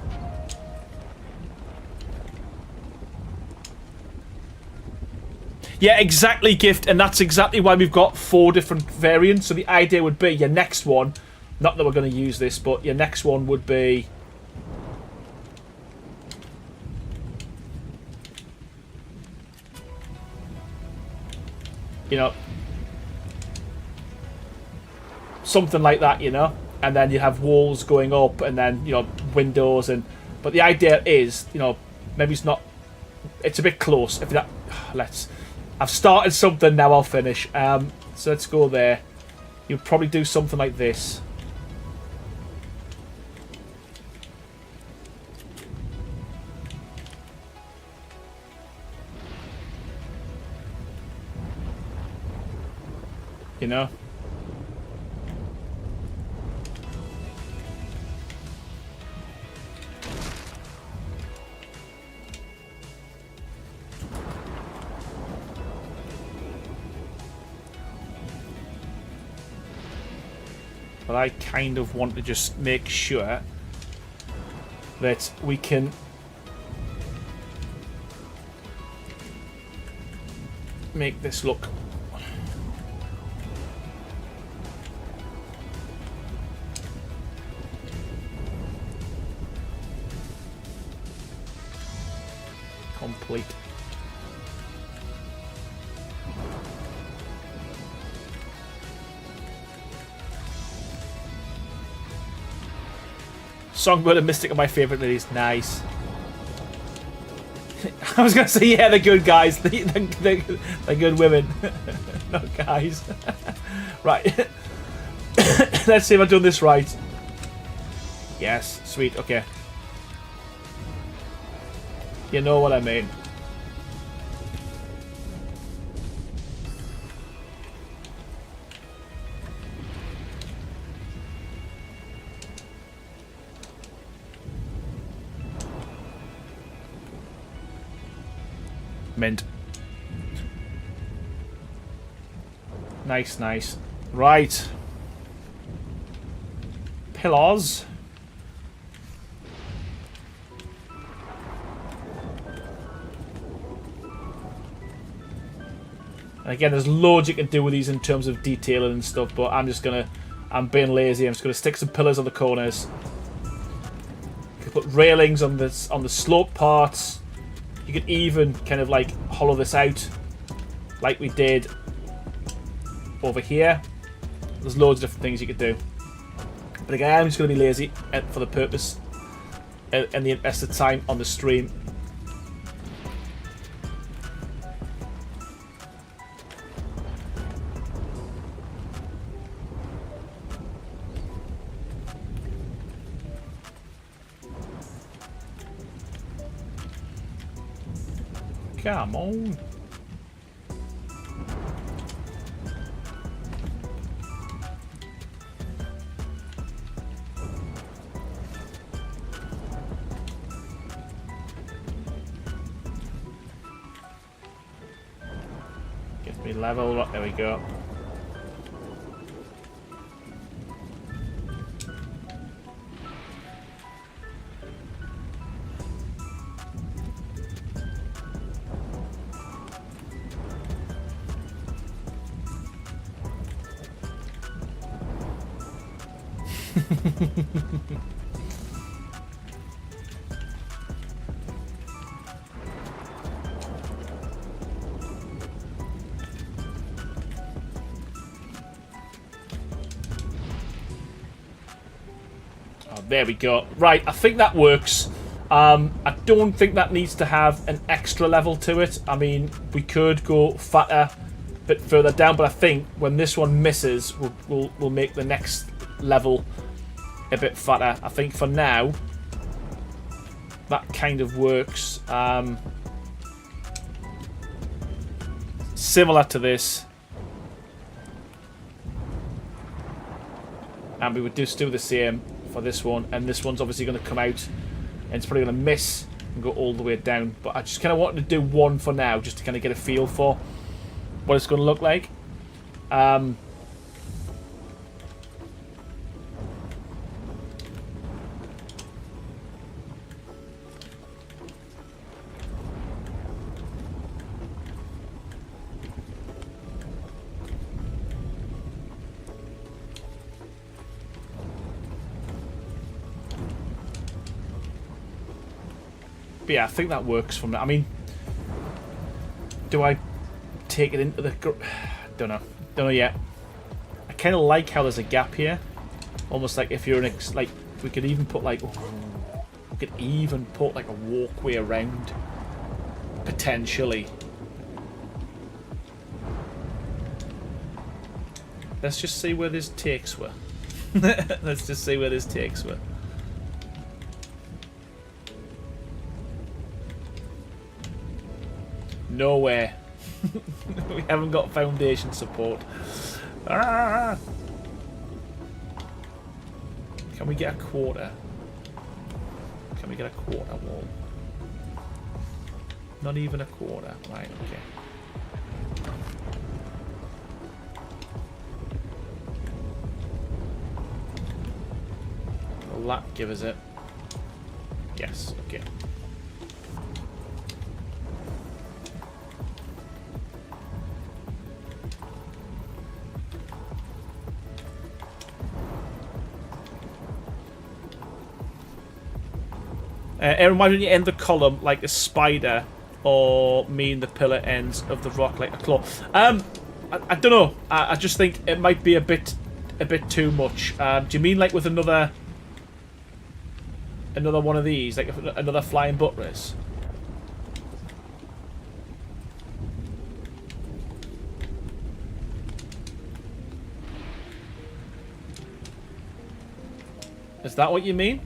Yeah, exactly, Gift, and that's exactly why we've got 4 different variants. So the idea would be your next one, not that we're going to use this, but your next one would be you know, something like that, you know, and then you have walls going up and then, you know, windows, and but the idea is, you know, maybe it's not, it's a bit close. If that, I've started something, now I'll finish. So let's go there. You'll probably do something like this. You know? But I kind of want to just make sure that we can make this look complete. Songbird and Mystic are my favourite release. Nice. I was going to say, yeah, they're good guys. They're good women. Not guys. Right. Let's see if I've done this right. Yes, sweet, okay. You know what I mean. Mint. Nice, nice. Right. Pillars. And again, there's loads you can do with these in terms of detailing and stuff, but I'm being lazy. I'm just gonna stick some pillars on the corners. You can put railings on the slope parts. You could even kind of like hollow this out like we did over here. There's loads of different things you could do. But again, I'm just going to be lazy for the purpose and the interest of time on the stream. Come on. Get me level. There we go. There we go. Right, I think that works. I don't think that needs to have an extra level to it. I mean, we could go fatter, a bit further down, but I think when this one misses, we'll make the next level a bit fatter. I think for now, that kind of works. Similar to this. And we would just do the same for this one, and this one's obviously going to come out and it's probably going to miss and go all the way down, but I just kind of wanted to do one for now just to kind of get a feel for what it's going to look like. Yeah, I think that works from that. I mean, do I take it into the... Don't know yet. I kind of like how there's a gap here. Almost like if you're like, we could even put like... we could even put like a walkway around. Potentially. Let's just see where this takes us. Let's just see where this takes us. Nowhere. We haven't got foundation support. Ah! Can we get a quarter? Can we get a quarter wall? Not even a quarter. Right, okay. Will that give us it? Yes, okay. Aaron, why don't you end the column like a spider, or mean the pillar ends of the rock like a claw? I don't know. I just think it might be a bit too much. Do you mean like with another one of these, like another flying buttress? Is that what you mean?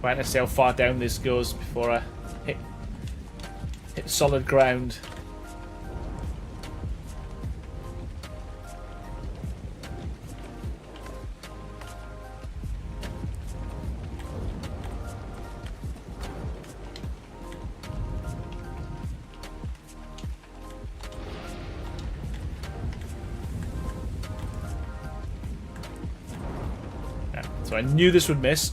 Right, let's see how far down this goes before I hit solid ground. Yeah, so I knew this would miss.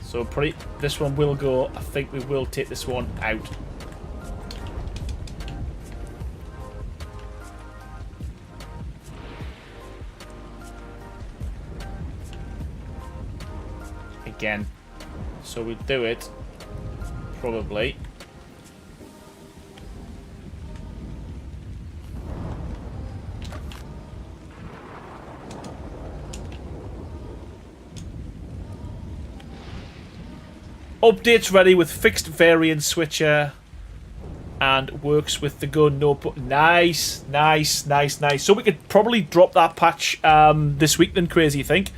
So probably this one will go. I think we will take this one out. Again. So we do it probably. Updates ready with fixed variant switcher and works with the gun. No, nice, nice, nice, nice. So we could probably drop that patch this week then, Crazy, you think?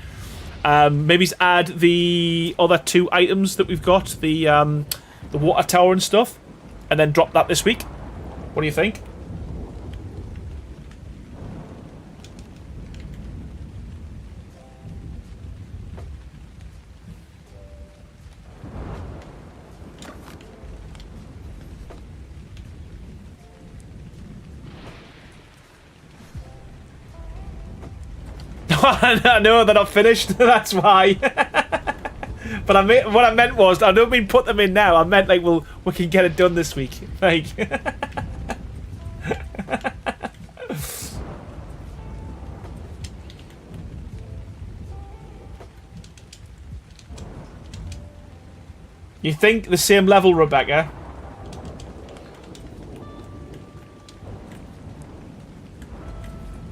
Maybe add the other 2 items that we've got, the water tower and stuff, and then drop that this week. What do you think? I know they're not finished. That's why. But what I meant was, I don't mean put them in now. I meant like, well, we can get it done this week. Like, you think the same level, Rebecca?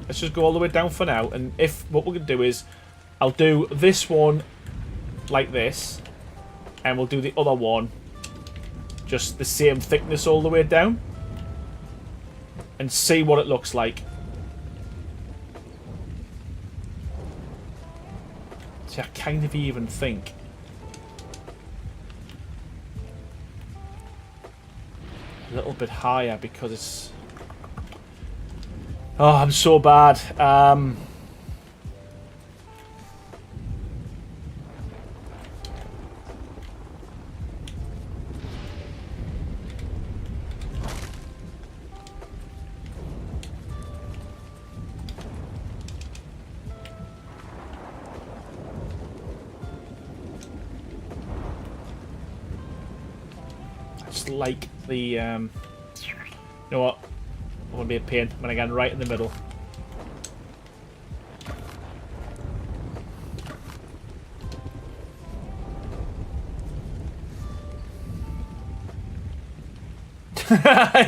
Let's just go all the way down for now, and if what we're going to do is I'll do this one like this, and we'll do the other one just the same thickness all the way down, and see what it looks like. See, I kind of even think a little bit higher because it's... Oh, I'm so bad. It's like the, you know what? I'm going to be a pain when I get right in the middle.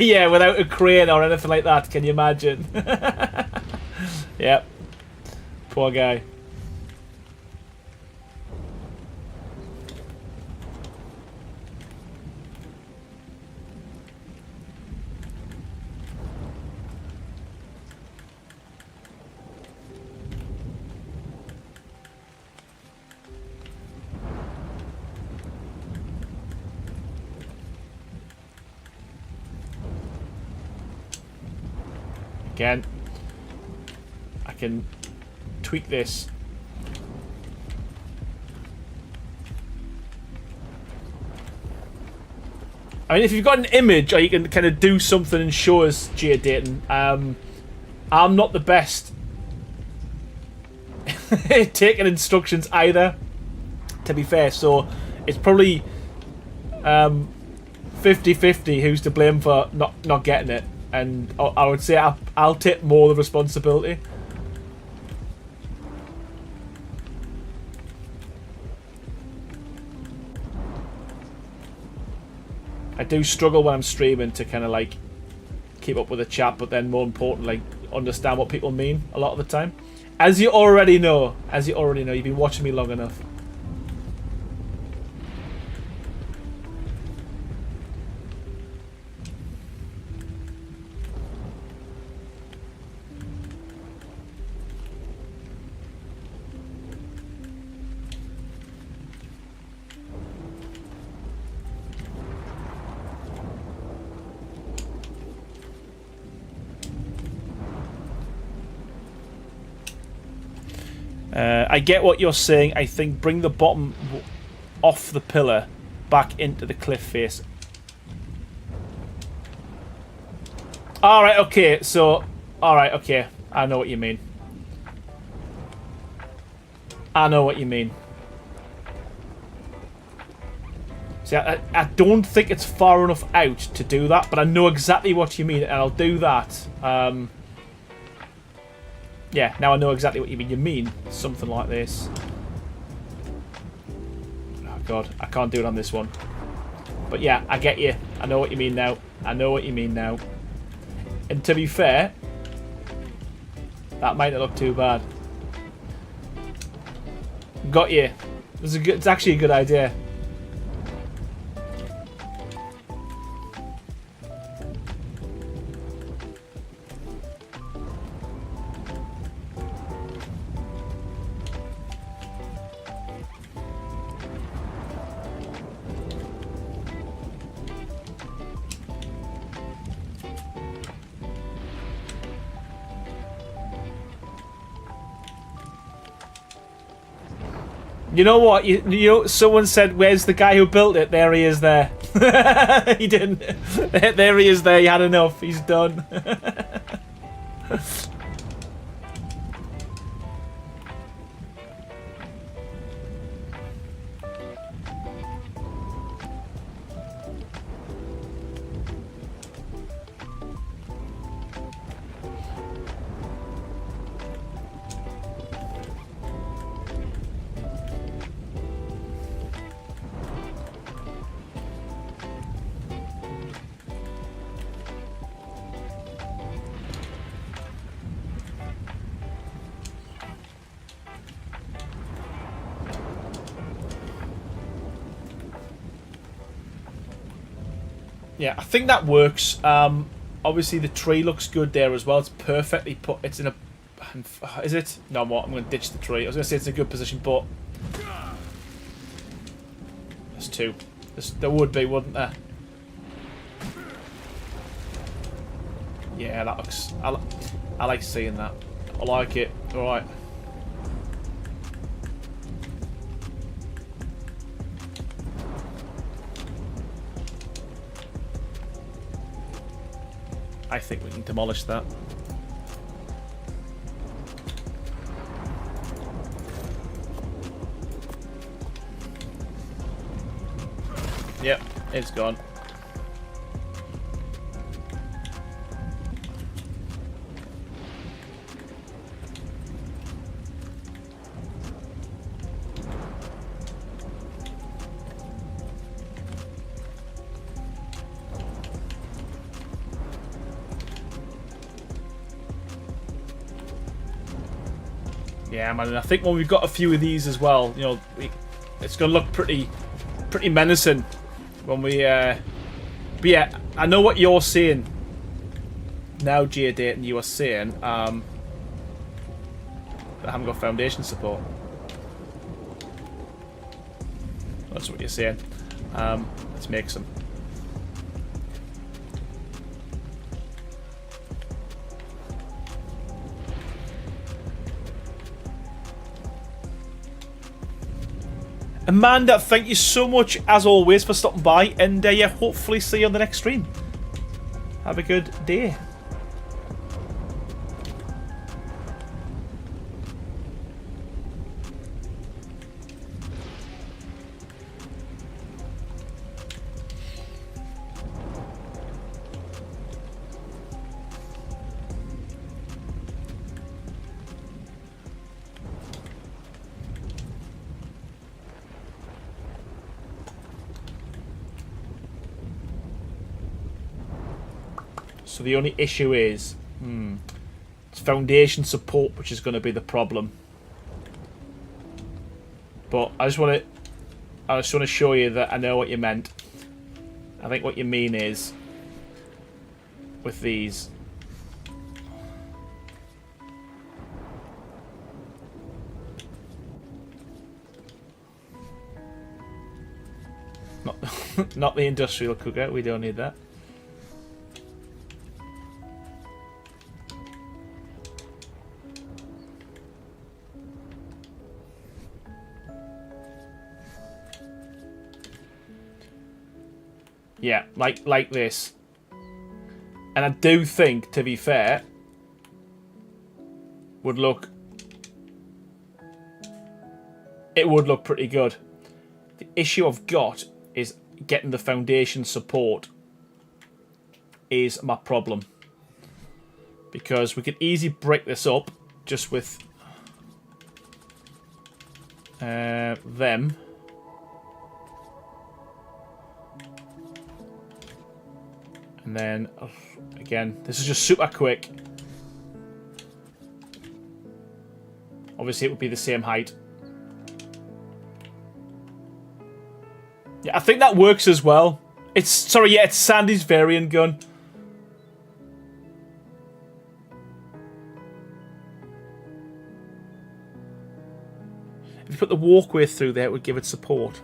Yeah, without a crane or anything like that, can you imagine? Yep. Poor guy. Again, I can tweak this. I mean, if you've got an image, or you can kind of do something and show us, Jay Dayton. I'm not the best taking instructions either, to be fair. So it's probably 50-50 who's to blame for not getting it. And I would say I'll take more of the responsibility. I do struggle when I'm streaming to kind of like keep up with the chat, but then more importantly, understand what people mean a lot of the time. As you already know, you've been watching me long enough. I get what you're saying. I think bring the bottom off the pillar back into the cliff face. Alright, okay. So, alright, okay. I know what you mean. I know what you mean. See, I don't think it's far enough out to do that, but I know exactly what you mean, and I'll do that. Yeah, now I know exactly what you mean. You mean something like this. Oh god, I can't do it on this one. But yeah, I get you. I know what you mean now. I know what you mean now. And to be fair, that might not look too bad. Got you. It's actually a good idea. You know what? You know, someone said, "Where's the guy who built it?" There he is. There. He didn't. There he is. There. He had enough. He's done. Yeah, I think that works. Obviously, the tree looks good there as well. It's perfectly put. It's in a... Is it? No, I'm going to ditch the tree. I was going to say it's in a good position, but... There's two. There would be, wouldn't there? Yeah, that looks... I like seeing that. I like it. Alright. I think we can demolish that. Yep, it's gone. Yeah, man, and I think when we've got a few of these as well, you know, it's going to look pretty menacing when we... But yeah, I know what you're saying now, J-Date, and you are saying I haven't got foundation support. That's what you're saying. Let's make some. Amanda, thank you so much, as always, for stopping by. And yeah, hopefully see you on the next stream. Have a good day. So the only issue is it's foundation support, which is going to be the problem. But I just want to show you that I know what you meant. I think what you mean is with these. Not the industrial cooker, we don't need that. Yeah, like this. And I do think, to be fair, it would look pretty good. The issue I've got is getting the foundation support is my problem. Because we could easily break this up just with them. And then, again, this is just super quick. Obviously, it would be the same height. Yeah, I think that works as well. It's Sandy's variant gun. If you put the walkway through there, it would give it support.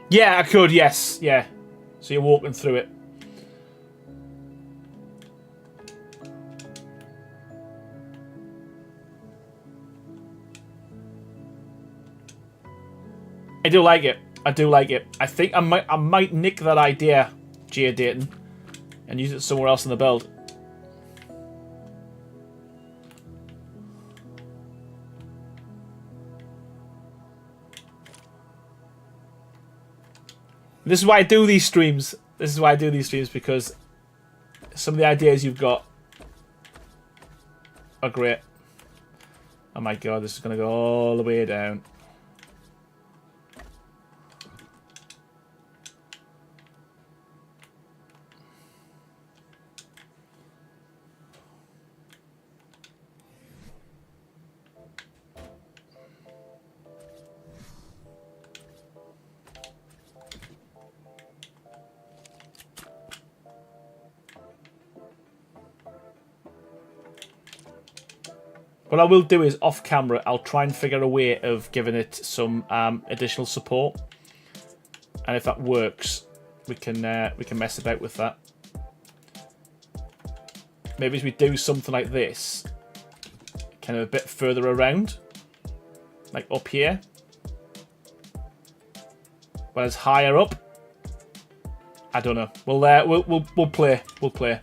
Yeah, I could, yes. Yeah. So you're walking through it. I do like it. I do like it. I think I might nick that idea, Gia Dayton, and use it somewhere else in the build. This is why I do these streams. This is why I do these streams, because some of the ideas you've got are great. Oh my god, this is going to go all the way down. What I will do is, off camera, I'll try and figure a way of giving it some additional support, and if that works, we can mess about with that. Maybe as we do something like this, kind of a bit further around, like up here, whereas higher up, I don't know. We'll play. We'll play.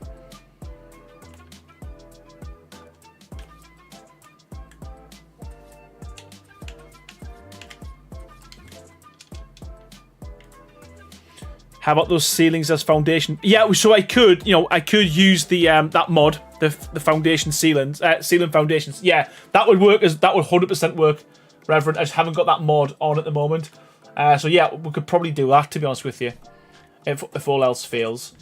How about those ceilings as foundation? Yeah, so I could use the that mod, the foundation ceilings, ceiling foundations. Yeah, that would work. That would 100% work, Reverend. I just haven't got that mod on at the moment. So yeah, we could probably do that, to be honest with you, if all else fails.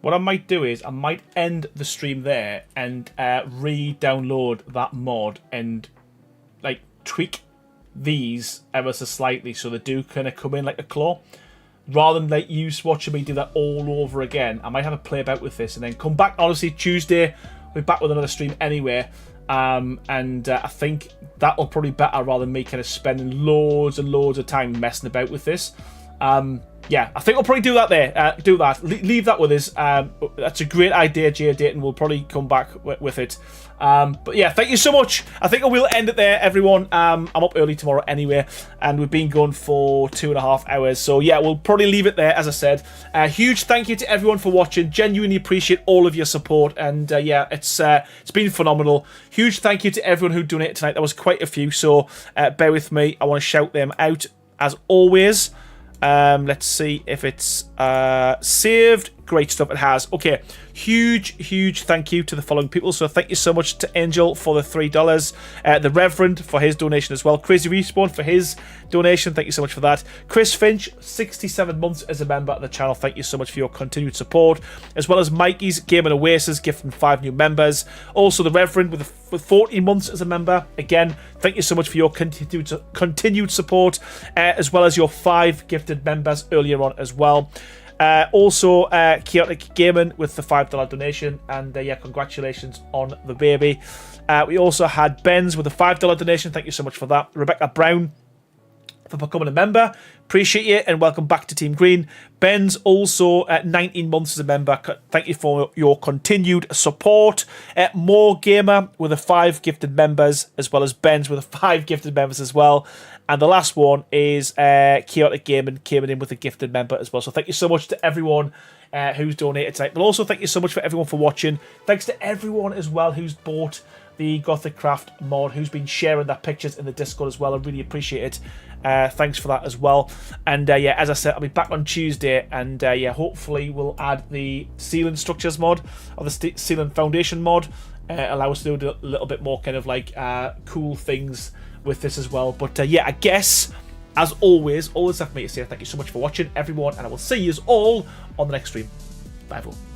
What I might do is I might end the stream there and re-download that mod and like tweak these ever so slightly so they do kind of come in like a claw. rather than like you watching me do that all over again, I might have a play about with this and then come back. Honestly, Tuesday we'll be back with another stream anyway. I think that'll probably be better rather than me kind of spending loads and loads of time messing about with this. Yeah, I think we'll probably do that there. Do that. Leave that with us. That's a great idea, Jay Dayton. We'll probably come back with it. But yeah, thank you so much. I think I will end it there, everyone. I'm up early tomorrow anyway, and we've been going for 2.5 hours. So yeah, we'll probably leave it there, as I said. Huge thank you to everyone for watching. Genuinely appreciate all of your support, and yeah, it's been phenomenal. Huge thank you to everyone who donated tonight. There was quite a few, so bear with me. I want to shout them out as always. Let's see if it's saved. Great stuff, it has. Okay, huge thank you to the following people. So thank you so much to Angel for the $3, the Reverend for his donation as well, Crazy Respawn for his donation, thank you so much for that. Chris Finch, 67 months as a member of the channel, thank you so much for your continued support, as well as Mikey's Game and Oasis gifting 5 new members. Also the Reverend with 14 months as a member, again thank you so much for your continued support, as well as your 5 gifted members earlier on as well. Also Chaotic Gaming with the $5 donation, and yeah, congratulations on the baby. We also had Benz with a $5 donation, thank you so much for that. Rebecca Brown for becoming a member, appreciate you, and welcome back to Team Green. Ben's also at 19 months as a member, thank you for your continued support. More Gamer with a 5 gifted members, as well as Ben's with a 5 gifted members as well. And the last one is Chaotic Gaming came in with a gifted member as well. So thank you so much to everyone who's donated tonight. But also thank you so much for everyone for watching. Thanks to everyone as well who's bought the Gothic Craft mod, who's been sharing their pictures in the Discord as well. I really appreciate it. Thanks for that as well. And yeah, as I said, I'll be back on Tuesday, and yeah, hopefully we'll add the ceiling structures mod, or the ceiling foundation mod. Allow us to do a little bit more kind of like cool things with this as well. But yeah, I guess as always, all that's left for me to say thank you so much for watching, everyone, and I will see you all on the next stream. Bye everyone.